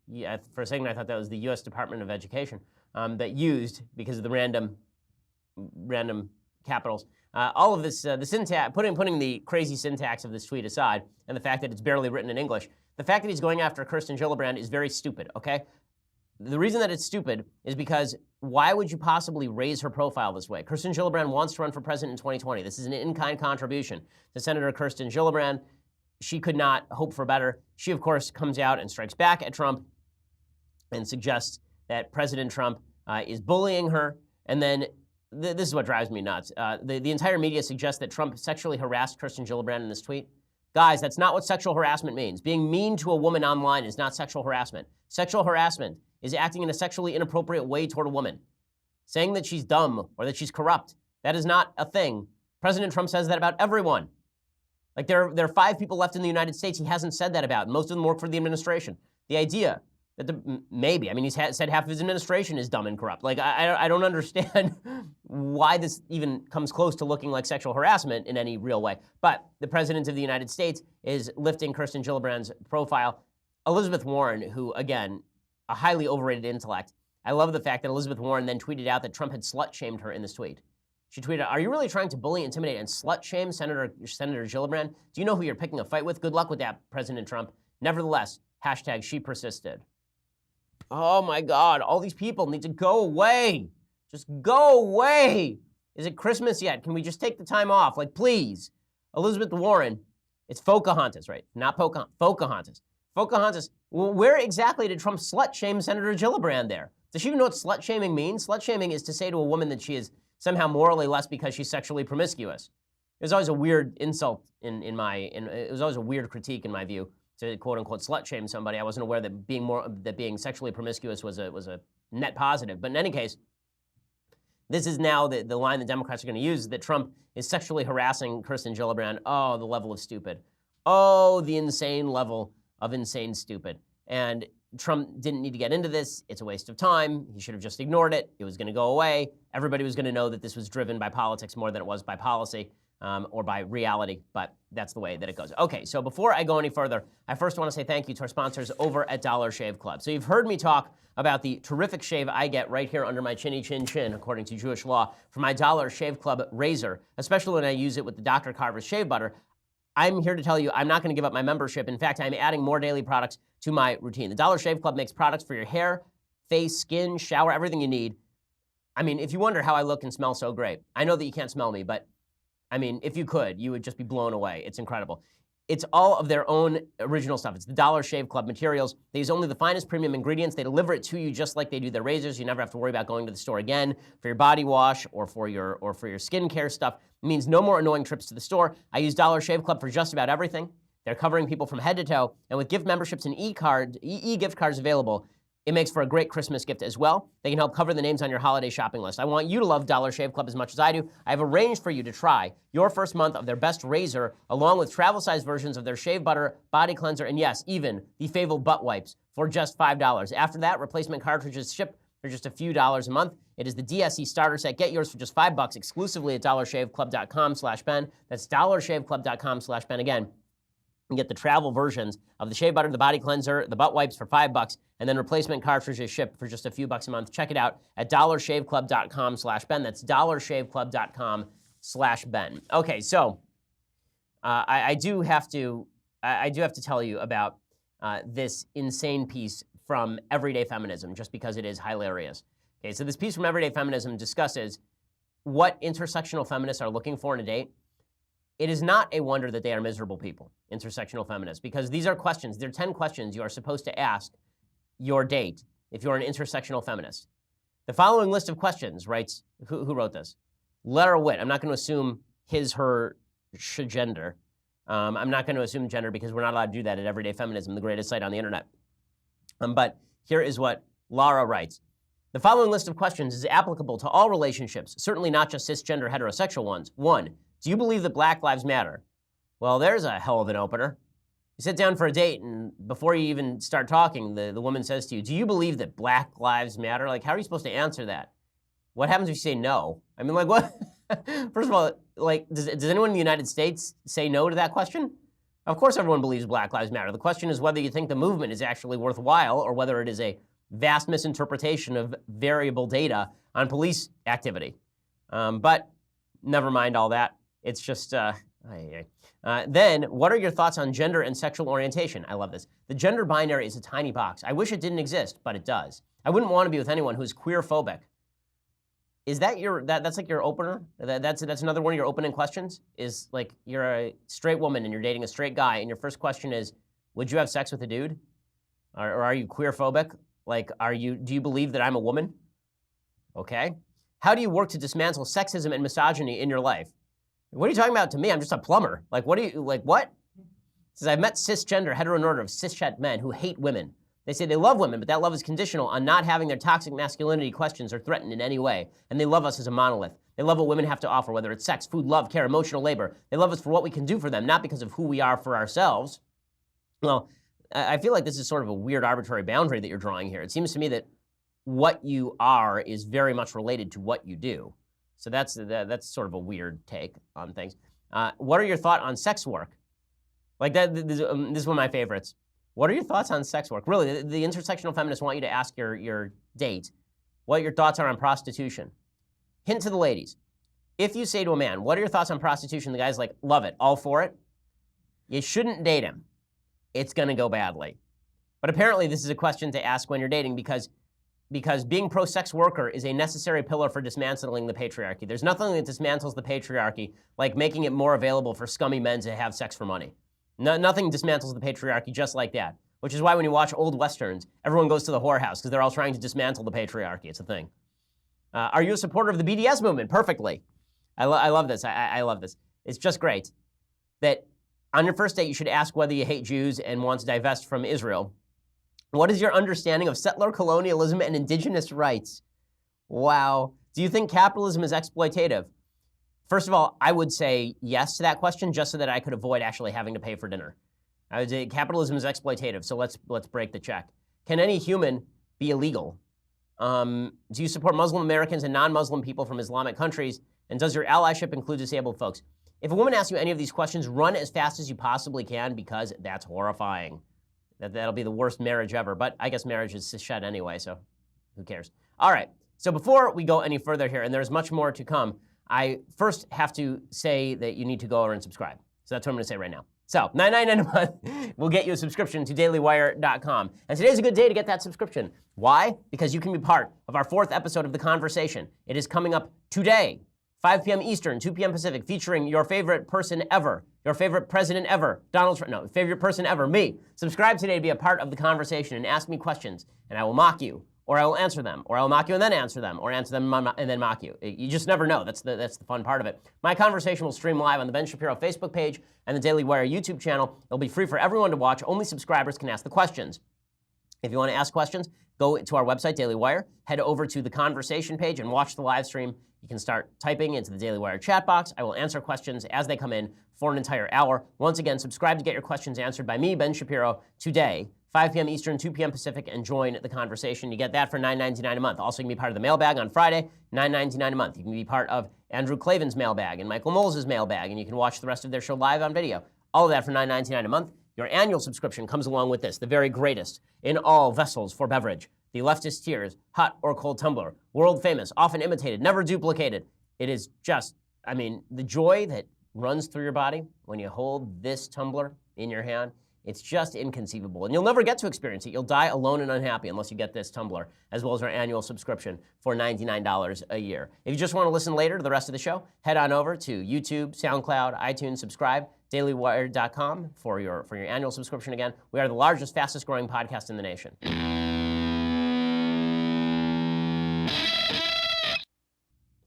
for a second I thought that was the U.S. Department of Education. That used, because of the random capitals. All of this, the syntax, putting the crazy syntax of this tweet aside, and the fact that it's barely written in English, the fact that he's going after Kirsten Gillibrand is very stupid, okay? The reason that it's stupid is because why would you possibly raise her profile this way? Kirsten Gillibrand wants to run for president in 2020. This is an in-kind contribution to Senator Kirsten Gillibrand. She could not hope for better. She, of course, comes out and strikes back at Trump and suggests that President Trump is bullying her. And then this is what drives me nuts. The entire media suggests that Trump sexually harassed Kirsten Gillibrand in this tweet. Guys, that's not what sexual harassment means. Being mean to a woman online is not sexual harassment. Sexual harassment is acting in a sexually inappropriate way toward a woman. Saying that she's dumb or that she's corrupt, that is not a thing. President Trump says that about everyone. Like there are 5 people left in the United States he hasn't said that about. Most of them work for the administration. The idea that he's said half of his administration is dumb and corrupt. Like, I don't understand why this even comes close to looking like sexual harassment in any real way. But the President of the United States is lifting Kirsten Gillibrand's profile. Elizabeth Warren, who, again, a highly overrated intellect. I love the fact that Elizabeth Warren then tweeted out that Trump had slut-shamed her in this tweet. She tweeted, "Are you really trying to bully, intimidate, and slut-shame Senator Gillibrand? Do you know who you're picking a fight with? Good luck with that, President Trump. Nevertheless, she persisted." Oh my God, all these people need to go away. Just go away. Is it Christmas yet? Can we just take the time off? Like, please. Elizabeth Warren, it's Pocahontas, right? Not Pocahontas. Pocahontas, where exactly did Trump slut-shame Senator Gillibrand there? Does she even know what slut-shaming means? Slut-shaming is to say to a woman that she is somehow morally less because she's sexually promiscuous. It was always a weird insult it was always a weird critique in my view to quote unquote slut shame somebody. I wasn't aware that being sexually promiscuous was a net positive. But in any case, this is now the line the Democrats are going to use, that Trump is sexually harassing Kirsten Gillibrand. Oh, the level of stupid. Oh, the insane level of insane stupid. And Trump didn't need to get into this. It's a waste of time. He should have just ignored it. It was going to go away. Everybody was going to know that this was driven by politics more than it was by policy or by reality, but that's the way that it goes. Okay, so before I go any further, I first want to say thank you to our sponsors over at Dollar Shave Club. So you've heard me talk about the terrific shave I get right here under my chinny chin chin, according to Jewish law, for my Dollar Shave Club razor, especially when I use it with the Dr. Carver's shave butter. I'm here to tell you I'm not going to give up my membership. In fact, I'm adding more daily products to my routine. The Dollar Shave Club makes products for your hair, face, skin, shower, everything you need. I mean, if you wonder how I look and smell so great, I know that you can't smell me, but I mean, if you could, you would just be blown away. It's incredible. It's all of their own original stuff. It's the Dollar Shave Club materials. They use only the finest premium ingredients. They deliver it to you just like they do their razors. You never have to worry about going to the store again for your body wash or for your skincare stuff. It means no more annoying trips to the store. I use Dollar Shave Club for just about everything. They're covering people from head to toe, and with gift memberships and e-gift cards available, it makes for a great Christmas gift as well. They can help cover the names on your holiday shopping list. I want you to love Dollar Shave Club as much as I do. I have arranged for you to try your first month of their best razor, along with travel-sized versions of their shave butter, body cleanser, and yes, even the Fable butt wipes for just $5. After that, replacement cartridges ship for just a few dollars a month. It is the DSE starter set. Get yours for just $5 exclusively at dollarshaveclub.com/Ben. That's dollarshaveclub.com/Ben. Again, you can get the travel versions of the shave butter, the body cleanser, the butt wipes for $5, and then replacement cartridges shipped for just a few bucks a month. Check it out at dollarshaveclub.com/Ben. That's dollarshaveclub.com/Ben. Okay, so I do have to tell you about this insane piece from Everyday Feminism, just because it is hilarious. Okay, so this piece from Everyday Feminism discusses what intersectional feminists are looking for in a date. It is not a wonder that they are miserable people, intersectional feminists, because these are questions. They're 10 questions you are supposed to ask your date if you're an intersectional feminist. The following list of questions writes, who wrote this? Lara Witt. I'm not going to assume his, her, gender. I'm not going to assume gender because we're not allowed to do that at Everyday Feminism, the greatest site on the internet. But here is what Lara writes. The following list of questions is applicable to all relationships, certainly not just cisgender heterosexual ones. 1. Do you believe that Black Lives Matter? Well, there's a hell of an opener. You sit down for a date, and before you even start talking, the woman says to you, do you believe that Black Lives Matter? Like, how are you supposed to answer that? What happens if you say no? I mean, like, what? First of all, like, does anyone in the United States say no to that question? Of course everyone believes Black Lives Matter. The question is whether you think the movement is actually worthwhile or whether it is a vast misinterpretation of variable data on police activity. But never mind all that. It's just, then, what are your thoughts on gender and sexual orientation? I love this. The gender binary is a tiny box. I wish it didn't exist, but it does. I wouldn't want to be with anyone who's queer-phobic. Is that that's like your opener? That's another one of your opening questions? Is like, you're a straight woman and you're dating a straight guy, and your first question is, would you have sex with a dude? Or are you queer-phobic? Like, do you believe that I'm a woman? Okay. How do you work to dismantle sexism and misogyny in your life? What are you talking about to me? I'm just a plumber. Like, what? It says, I've met cisgender, heteronormative, cishet men who hate women. They say they love women, but that love is conditional on not having their toxic masculinity questioned or threatened in any way. And they love us as a monolith. They love what women have to offer, whether it's sex, food, love, care, emotional labor. They love us for what we can do for them, not because of who we are for ourselves. Well, I feel like this is sort of a weird arbitrary boundary that you're drawing here. It seems to me that what you are is very much related to what you do. So that's sort of a weird take on things. What are your thoughts on sex work? Like that, this is one of my favorites. What are your thoughts on sex work? Really, the intersectional feminists want you to ask your date what your thoughts are on prostitution. Hint to the ladies. If you say to a man, what are your thoughts on prostitution? The guy's like, love it, all for it. You shouldn't date him. It's going to go badly. But apparently this is a question to ask when you're dating because being pro-sex worker is a necessary pillar for dismantling the patriarchy. There's nothing that dismantles the patriarchy like making it more available for scummy men to have sex for money. Nothing dismantles the patriarchy just like that, which is why when you watch old Westerns, everyone goes to the whorehouse because they're all trying to dismantle the patriarchy. It's a thing. Are you a supporter of the BDS movement? Perfectly. I love this. I love this. It's just great that on your first date, you should ask whether you hate Jews and want to divest from Israel. What is your understanding of settler colonialism and indigenous rights? Wow. Do you think capitalism is exploitative? First of all, I would say yes to that question just so that I could avoid actually having to pay for dinner. I would say capitalism is exploitative, so let's break the check. Can any human be illegal? Do you support Muslim Americans and non-Muslim people from Islamic countries? And does your allyship include disabled folks? If a woman asks you any of these questions, run as fast as you possibly can because that's horrifying. That'll be the worst marriage ever, but I guess marriage is cishet anyway, so who cares? All right, so before we go any further here, and there's much more to come, I first have to say that you need to go over and subscribe. So that's what I'm gonna say right now. So $9.99 a month will get you a subscription to dailywire.com. And today's a good day to get that subscription. Why? Because you can be part of our 4th episode of The Conversation. It is coming up today, 5 p.m. Eastern, 2 p.m. Pacific, featuring your favorite person ever, your favorite president ever, Donald Trump, no, favorite person ever, me. Subscribe today to be a part of the conversation and ask me questions, and I will mock you, or I will answer them, or I will mock you and then answer them, or answer them and then mock you. You just never know. That's the fun part of it. My conversation will stream live on the Ben Shapiro Facebook page and the Daily Wire YouTube channel. It'll be free for everyone to watch. Only subscribers can ask the questions. If you want to ask questions, go to our website, Daily Wire, head over to the conversation page and watch the live stream. You can start typing into the Daily Wire chat box. I will answer questions as they come in for an entire hour. Once again, subscribe to get your questions answered by me, Ben Shapiro, today, 5 p.m. Eastern, 2 p.m. Pacific, and join the conversation. You get that for $9.99 a month. Also, you can be part of the mailbag on Friday, $9.99 a month. You can be part of Andrew Klavan's mailbag and Michael Knowles' mailbag, and you can watch the rest of their show live on video. All of that for $9.99 a month. Your annual subscription comes along with this, the very greatest in all vessels for beverage. The Leftist Tears hot or cold tumbler, world famous, often imitated, never duplicated. It is just, I mean, the joy that runs through your body when you hold this tumbler in your hand, it's just inconceivable. And you'll never get to experience it. You'll die alone and unhappy unless you get this tumbler, as well as our annual subscription for $99 a year. If you just want to listen later to the rest of the show, head on over to YouTube, SoundCloud, iTunes, subscribe, dailywire.com for your annual subscription again. We are the largest, fastest growing podcast in the nation.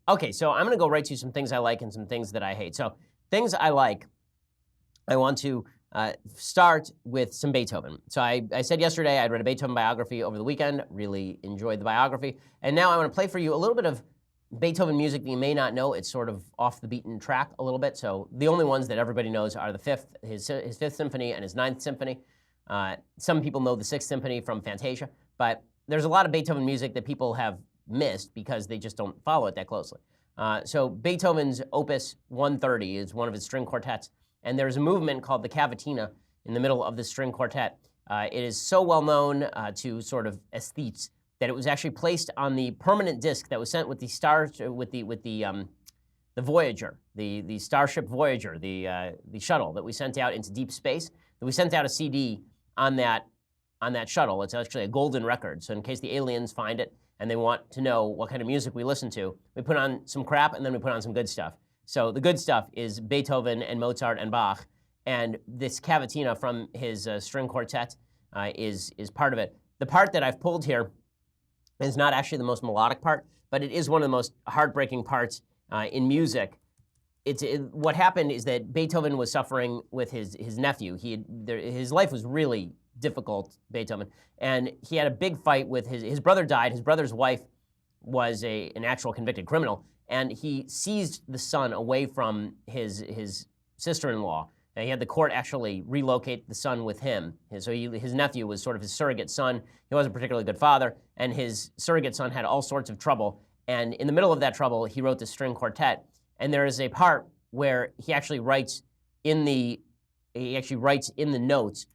Okay, so I'm going to go right to some things I like and some things that I hate. So things I like, I want to start with some Beethoven. So I said yesterday I'd read a Beethoven biography over the weekend, really enjoyed the biography, and now I want to play for you a little bit of Beethoven music that you may not know. It's sort of off the beaten track a little bit. So the only ones that everybody knows are his Fifth Symphony and his Ninth Symphony. Some people know the Sixth Symphony from Fantasia, but there's a lot of Beethoven music that people have missed because they just don't follow it that closely. So Beethoven's Opus 130 is one of his string quartets, and there's a movement called the cavatina in the middle of the string quartet. It is so well known to sort of aesthetes that it was actually placed on the permanent disc that was sent with the Voyager, the Starship Voyager, the shuttle that we sent out into deep space. That we sent out a CD on that shuttle. It's actually a golden record. So in case the aliens find it and they want to know what kind of music we listen to, we put on some crap and then we put on some good stuff. So the good stuff is Beethoven and Mozart and Bach, and this cavatina from his string quartet is part of it. The part that I've pulled here is not actually the most melodic part, but it is one of the most heartbreaking parts in music. What happened is that Beethoven was suffering with his nephew. His life was really difficult, Beethoven, and he had a big fight with his brother died. His brother's wife was an actual convicted criminal, and he seized the son away from his sister-in-law. And he had the court actually relocate the son with him. So his nephew was sort of his surrogate son. He wasn't a particularly good father, and his surrogate son had all sorts of trouble. And in the middle of that trouble, he wrote the string quartet. And there is a part where he actually writes in the notes.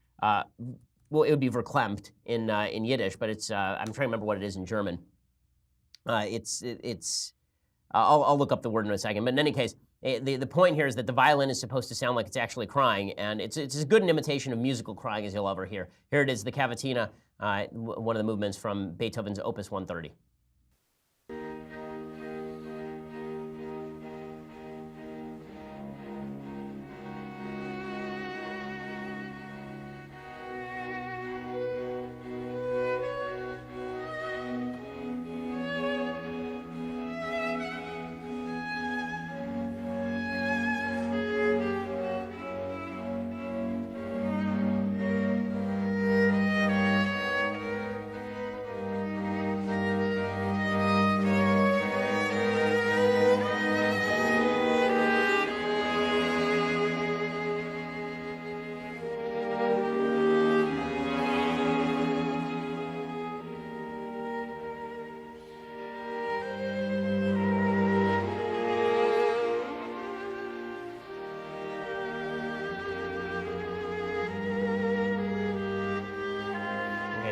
Well, it would be verklempt in Yiddish, but it's I'm trying to remember what it is in German. I'll look up the word in a second. But in any case, the point here is that the violin is supposed to sound like it's actually crying, and it's as good an imitation of musical crying as you'll ever hear. Here it is, the cavatina, one of the movements from Beethoven's Opus 130.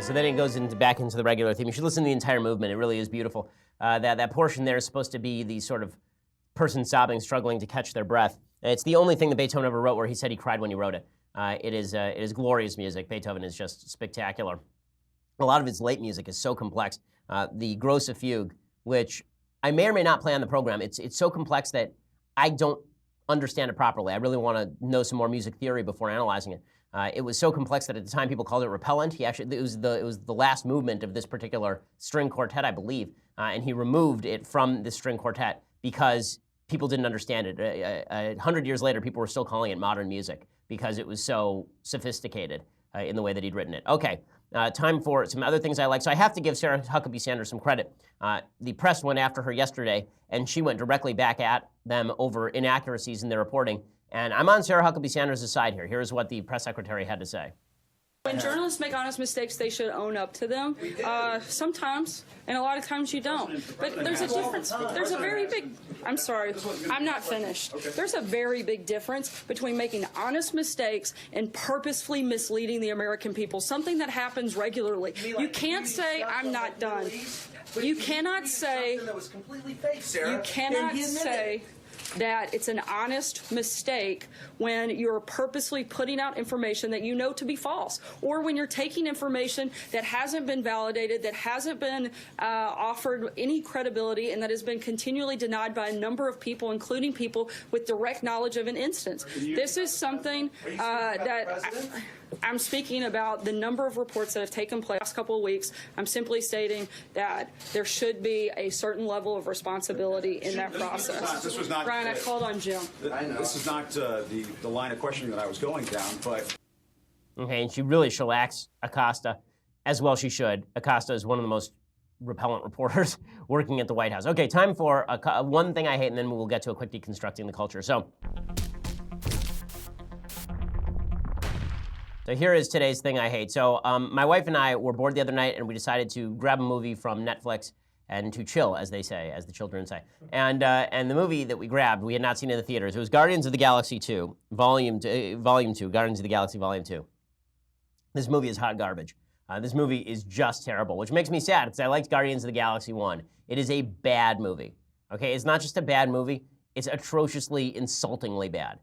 So then it goes back into the regular theme. You should listen to the entire movement. It really is beautiful. That portion there is supposed to be the sort of person sobbing, struggling to catch their breath. It's the only thing that Beethoven ever wrote where he said he cried when he wrote it. It is glorious music. Beethoven is just spectacular. A lot of his late music is so complex. The Grosse Fugue, which I may or may not play on the program. It's so complex that I don't understand it properly. I really want to know some more music theory before analyzing it. It was so complex that at the time people called it repellent. It was the last movement of this particular string quartet, I believe, and he removed it from the string quartet because people didn't understand it. 100 years later, people were still calling it modern music because it was so sophisticated in the way that he'd written it. Okay, time for some other things I like. So I have to give Sarah Huckabee Sanders some credit. The press went after her yesterday, and she went directly back at them over inaccuracies in their reporting. And I'm on Sarah Huckabee Sanders' side here. Here's what the press secretary had to say. When journalists make honest mistakes, they should own up to them. Sometimes, and a lot of times you don't. But there's a difference. There's a very big, I'm sorry, I'm not finished. There's a very big difference between making honest mistakes and purposefully misleading the American people, something that happens regularly. You can't say, I'm not done. You cannot say, you cannot say that it's an honest mistake when you're purposely putting out information that you know to be false, or when you're taking information that hasn't been validated, that hasn't been offered any credibility, and that has been continually denied by a number of people, including people with direct knowledge of an instance. This is something that I'm speaking about the number of reports that have taken place the last couple of weeks. I'm simply stating that there should be a certain level of responsibility in that process. This was not, Brian, I called on Jim. This is not the line of questioning that I was going down, but... Okay, and she really shellacks Acosta, as well she should. Acosta is one of the most repellent reporters working at the White House. Okay, time for one thing I hate, and then we'll get to a quick deconstructing the culture. So here is today's thing I hate. So my wife and I were bored the other night, and we decided to grab a movie from Netflix and to chill, as they say, as the children say. And the movie that we grabbed, we had not seen in the theaters. It was Guardians of the Galaxy 2, Volume 2, Guardians of the Galaxy Volume 2. This movie is hot garbage. This movie is just terrible, which makes me sad because I liked Guardians of the Galaxy 1. It is a bad movie, okay? It's not just a bad movie, it's atrociously, insultingly bad.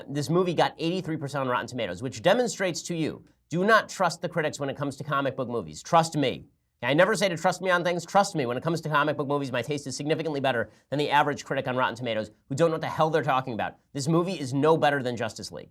This movie got 83% on Rotten Tomatoes, which demonstrates to you, do not trust the critics when it comes to comic book movies. Trust me. I never say to trust me on things. Trust me, when it comes to comic book movies, my taste is significantly better than the average critic on Rotten Tomatoes who don't know what the hell they're talking about. This movie is no better than Justice League.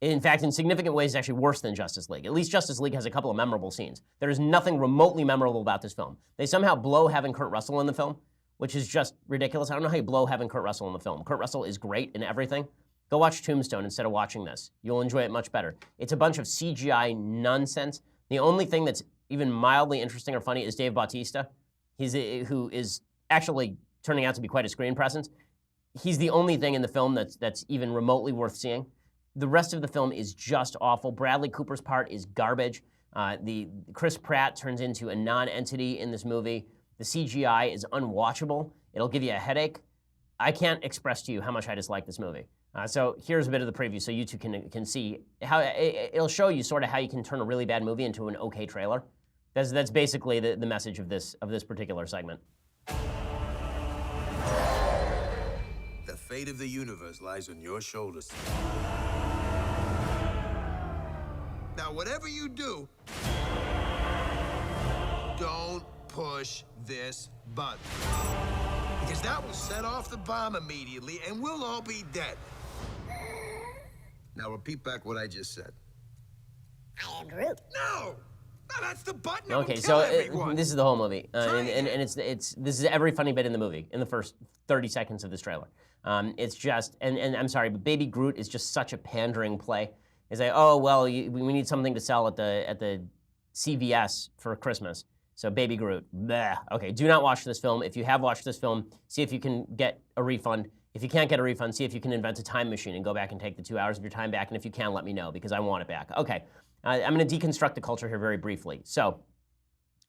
In fact, in significant ways, it's actually worse than Justice League. At least Justice League has a couple of memorable scenes. There is nothing remotely memorable about this film. They somehow blow having Kurt Russell in the film, which is just ridiculous. I don't know how you blow having Kurt Russell in the film. Kurt Russell is great in everything. Go watch Tombstone instead of watching this. You'll enjoy it much better. It's a bunch of CGI nonsense. The only thing that's even mildly interesting or funny is Dave Bautista, who is actually turning out to be quite a screen presence. He's the only thing in the film that's even remotely worth seeing. The rest of the film is just awful. Bradley Cooper's part is garbage. The Chris Pratt turns into a non-entity in this movie. The CGI is unwatchable. It'll give you a headache. I can't express to you how much I dislike this movie. So here's a bit of the preview so you two can see how it'll show you sort of how you can turn a really bad movie into an okay trailer. That's basically the message of this particular segment. The fate of the universe lies on your shoulders. Now, whatever you do, don't push this button. Because that will set off the bomb immediately, and we'll all be dead. Now, repeat back what I just said. I am Groot. No! No, that's the button that Okay, will so kill everyone. this is the whole movie, and this is every funny bit in the movie in the first 30 seconds of this trailer. It's just, and I'm sorry, but Baby Groot is just such a pandering play. It's like, oh well, we need something to sell at the CVS for Christmas, so Baby Groot. Bleh. Okay, do not watch this film. If you have watched this film, see if you can get a refund. If you can't get a refund, see if you can invent a time machine and go back and take the 2 hours of your time back. And if you can, let me know because I want it back. Okay. I'm going to deconstruct the culture here very briefly. So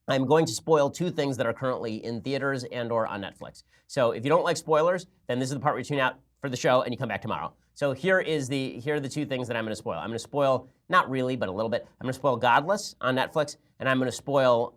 I'm going to spoil two things that are currently in theaters and or on Netflix. So if you don't like spoilers, then this is the part where you tune out for the show and you come back tomorrow. So here are the two things that I'm going to spoil. I'm going to spoil, not really, but a little bit. I'm going to spoil Godless on Netflix, and I'm going to spoil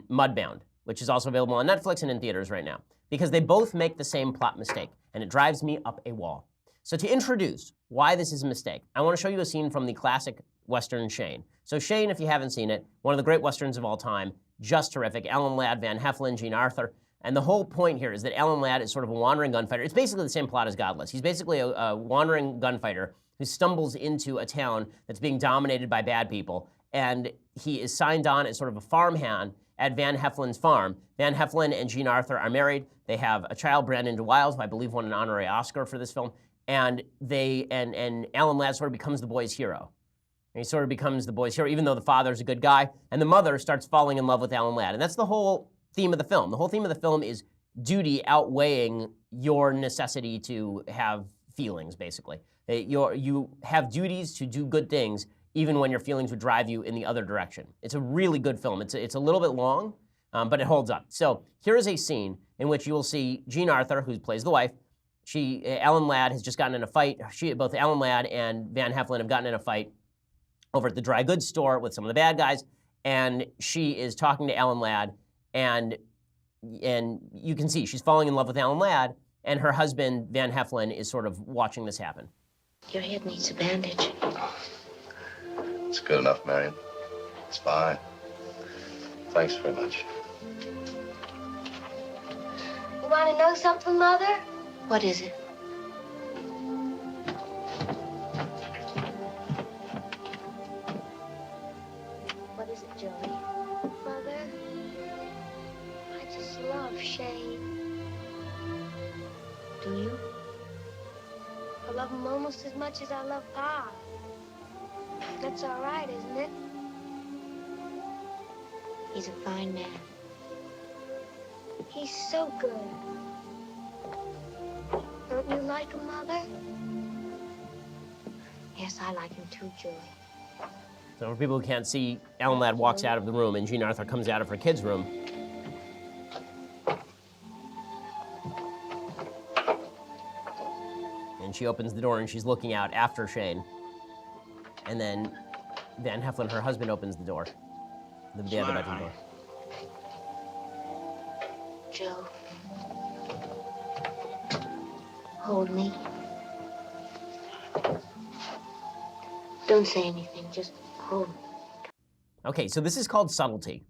Mudbound, which is also available on Netflix and in theaters right now, because they both make the same plot mistake, and it drives me up a wall. So to introduce why this is a mistake, I want to show you a scene from the classic Western Shane. So Shane, if you haven't seen it, one of the great Westerns of all time, just terrific. Alan Ladd, Van Heflin, Gene Arthur. And the whole point here is that Alan Ladd is sort of a wandering gunfighter. It's basically the same plot as Godless. He's basically a wandering gunfighter who stumbles into a town that's being dominated by bad people, and he is signed on as sort of a farmhand at Van Heflin's farm. Van Heflin and Jean Arthur are married. They have a child, Brandon DeWiles, who I believe won an honorary Oscar for this film. And Alan Ladd sort of becomes the boy's hero. And he sort of becomes the boy's hero, even though the father's a good guy. And the mother starts falling in love with Alan Ladd. And that's the whole theme of the film. The whole theme of the film is duty outweighing your necessity to have feelings, basically. You have duties to do good things, even when your feelings would drive you in the other direction. It's a really good film. It's a little bit long, but it holds up. So here is a scene in which you will see Jean Arthur, who plays the wife. Alan Ladd has just gotten in a fight. Both Alan Ladd and Van Heflin have gotten in a fight over at the dry goods store with some of the bad guys, and she is talking to Alan Ladd, and you can see she's falling in love with Alan Ladd, and her husband, Van Heflin, is sort of watching this happen. Your head needs a bandage. It's good enough, Marion. It's fine. Thanks very much. You want to know something, Mother? What is it? What is it, Joey? Mother, I just love Shane. Do you? I love him almost as much as I love Pa. That's all right, isn't it? He's a fine man. He's so good. Don't you like him, Mother? Yes, I like him too, Joey. So for people who can't see, Alan Ladd walks out of the room, and Jean Arthur comes out of her kid's room. And she opens the door, and she's looking out after Shane. And then Van Heflin, her husband, opens the door. The bedroom door. Joe. Hold me. Don't say anything, just hold me. Okay, so this is called subtlety.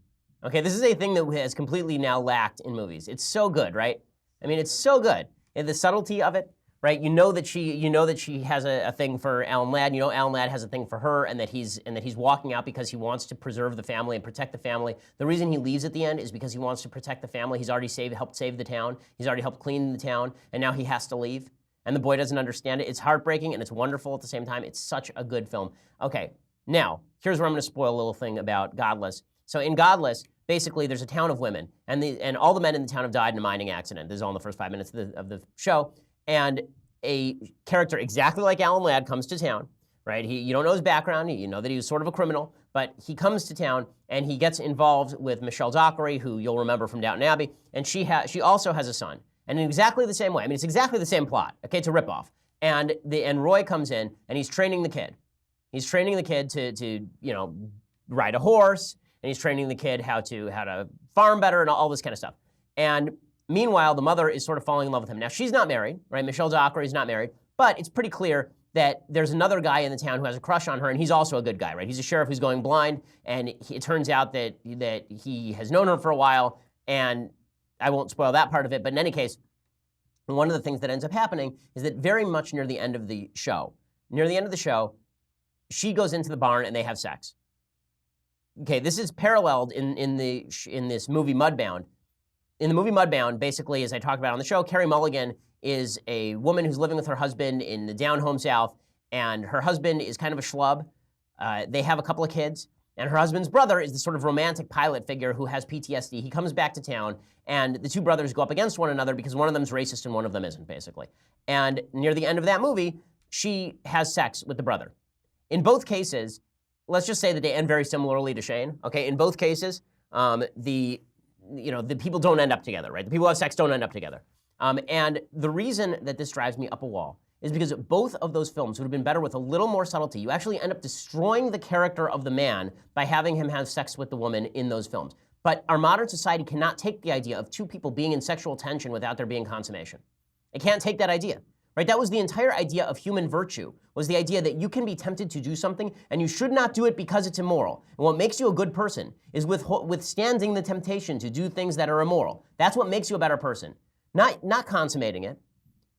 Okay, this is a thing that has completely now lacked in movies. It's so good, right? I mean, it's so good. And the subtlety of it, right? You know that she has a thing for Alan Ladd. You know Alan Ladd has a thing for her, and that he's walking out because he wants to preserve the family and protect the family. The reason he leaves at the end is because he wants to protect the family. He's already helped save the town. He's already helped clean the town, and now he has to leave. And the boy doesn't understand it. It's heartbreaking and it's wonderful at the same time. It's such a good film. Okay, now here's where I'm going to spoil a little thing about Godless. So in Godless, basically there's a town of women, and all the men in the town have died in a mining accident. This is all in the first 5 minutes of the show. And a character exactly like Alan Ladd comes to town, right? You don't know his background. You know that he was sort of a criminal, but he comes to town and he gets involved with Michelle Dockery, who you'll remember from Downton Abbey, and she also has a son. And in exactly the same way, I mean, it's exactly the same plot. Okay, it's a ripoff. And Roy comes in and he's training the kid. He's training the kid to ride a horse, and he's training the kid how to farm better and all this kind of stuff. And meanwhile, the mother is sort of falling in love with him. Now, she's not married, right? Michelle Dockery is not married, but it's pretty clear that there's another guy in the town who has a crush on her, and he's also a good guy, right? He's a sheriff who's going blind, and it turns out that he has known her for a while, and I won't spoil that part of it, but in any case, one of the things that ends up happening is that very much near the end of the show, she goes into the barn and they have sex. Okay, this is paralleled in this movie Mudbound. In the movie Mudbound, basically, as I talked about on the show, Carey Mulligan is a woman who's living with her husband in the down home south, and her husband is kind of a schlub. They have a couple of kids, and her husband's brother is the sort of romantic pilot figure who has PTSD. He comes back to town, and the two brothers go up against one another because one of them's racist and one of them isn't, basically. And near the end of that movie, she has sex with the brother. In both cases, let's just say that they end very similarly to Shane. Okay, in both cases, the people don't end up together, right? The people who have sex don't end up together. And the reason that this drives me up a wall is because both of those films would have been better with a little more subtlety. You actually end up destroying the character of the man by having him have sex with the woman in those films. But our modern society cannot take the idea of two people being in sexual tension without there being consummation. It can't take that idea, right? That was the entire idea of human virtue, was the idea that you can be tempted to do something and you should not do it because it's immoral. And what makes you a good person is withstanding the temptation to do things that are immoral. That's what makes you a better person, not consummating it.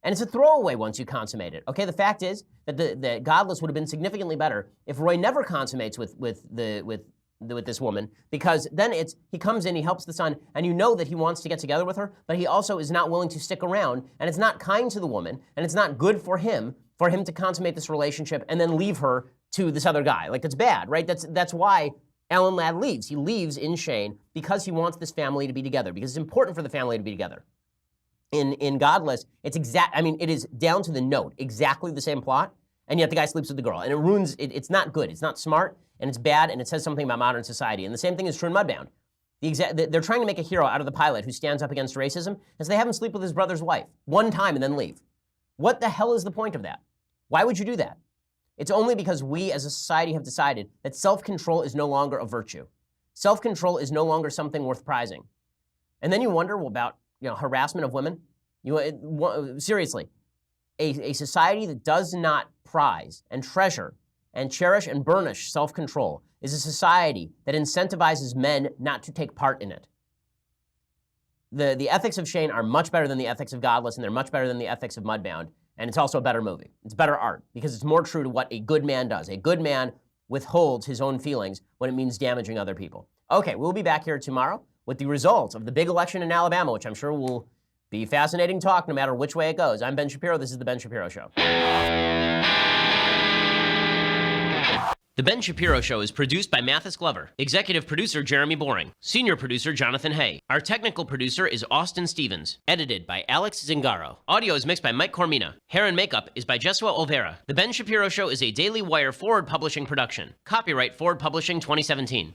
And it's a throwaway once you consummate it. Okay, the fact is that the godless would have been significantly better if Roy never consummates with this woman, because then he comes in, he helps the son, and you know that he wants to get together with her, but he also is not willing to stick around, and it's not kind to the woman, and it's not good for him to consummate this relationship and then leave her to this other guy. Like, that's bad, right? That's why Alan Ladd leaves. He leaves in Shane because he wants this family to be together, because it's important for the family to be together. In Godless, it is down to the note, exactly the same plot, and yet the guy sleeps with the girl, and it ruins, it's not good, it's not smart, and it's bad, and it says something about modern society. And the same thing is true in Mudbound. They're trying to make a hero out of the pilot who stands up against racism, as they have him sleep with his brother's wife one time and then leave. What the hell is the point of that? Why would you do that? It's only because we as a society have decided that self-control is no longer a virtue. Self-control is no longer something worth prizing. And then you wonder about harassment of women. Seriously, a society that does not prize and treasure and cherish and burnish self-control is a society that incentivizes men not to take part in it. The ethics of Shane are much better than the ethics of Godless, and they're much better than the ethics of Mudbound, and it's also a better movie. It's better art, because it's more true to what a good man does. A good man withholds his own feelings when it means damaging other people. Okay, we'll be back here tomorrow with the results of the big election in Alabama, which I'm sure will be fascinating talk no matter which way it goes. I'm Ben Shapiro. This is The Ben Shapiro Show. The Ben Shapiro Show is produced by Mathis Glover, executive producer Jeremy Boring, senior producer Jonathan Hay. Our technical producer is Austin Stevens, edited by Alex Zingaro. Audio is mixed by Mike Cormina. Hair and makeup is by Jesua Olvera. The Ben Shapiro Show is a Daily Wire Forward Publishing production. Copyright Forward Publishing 2017.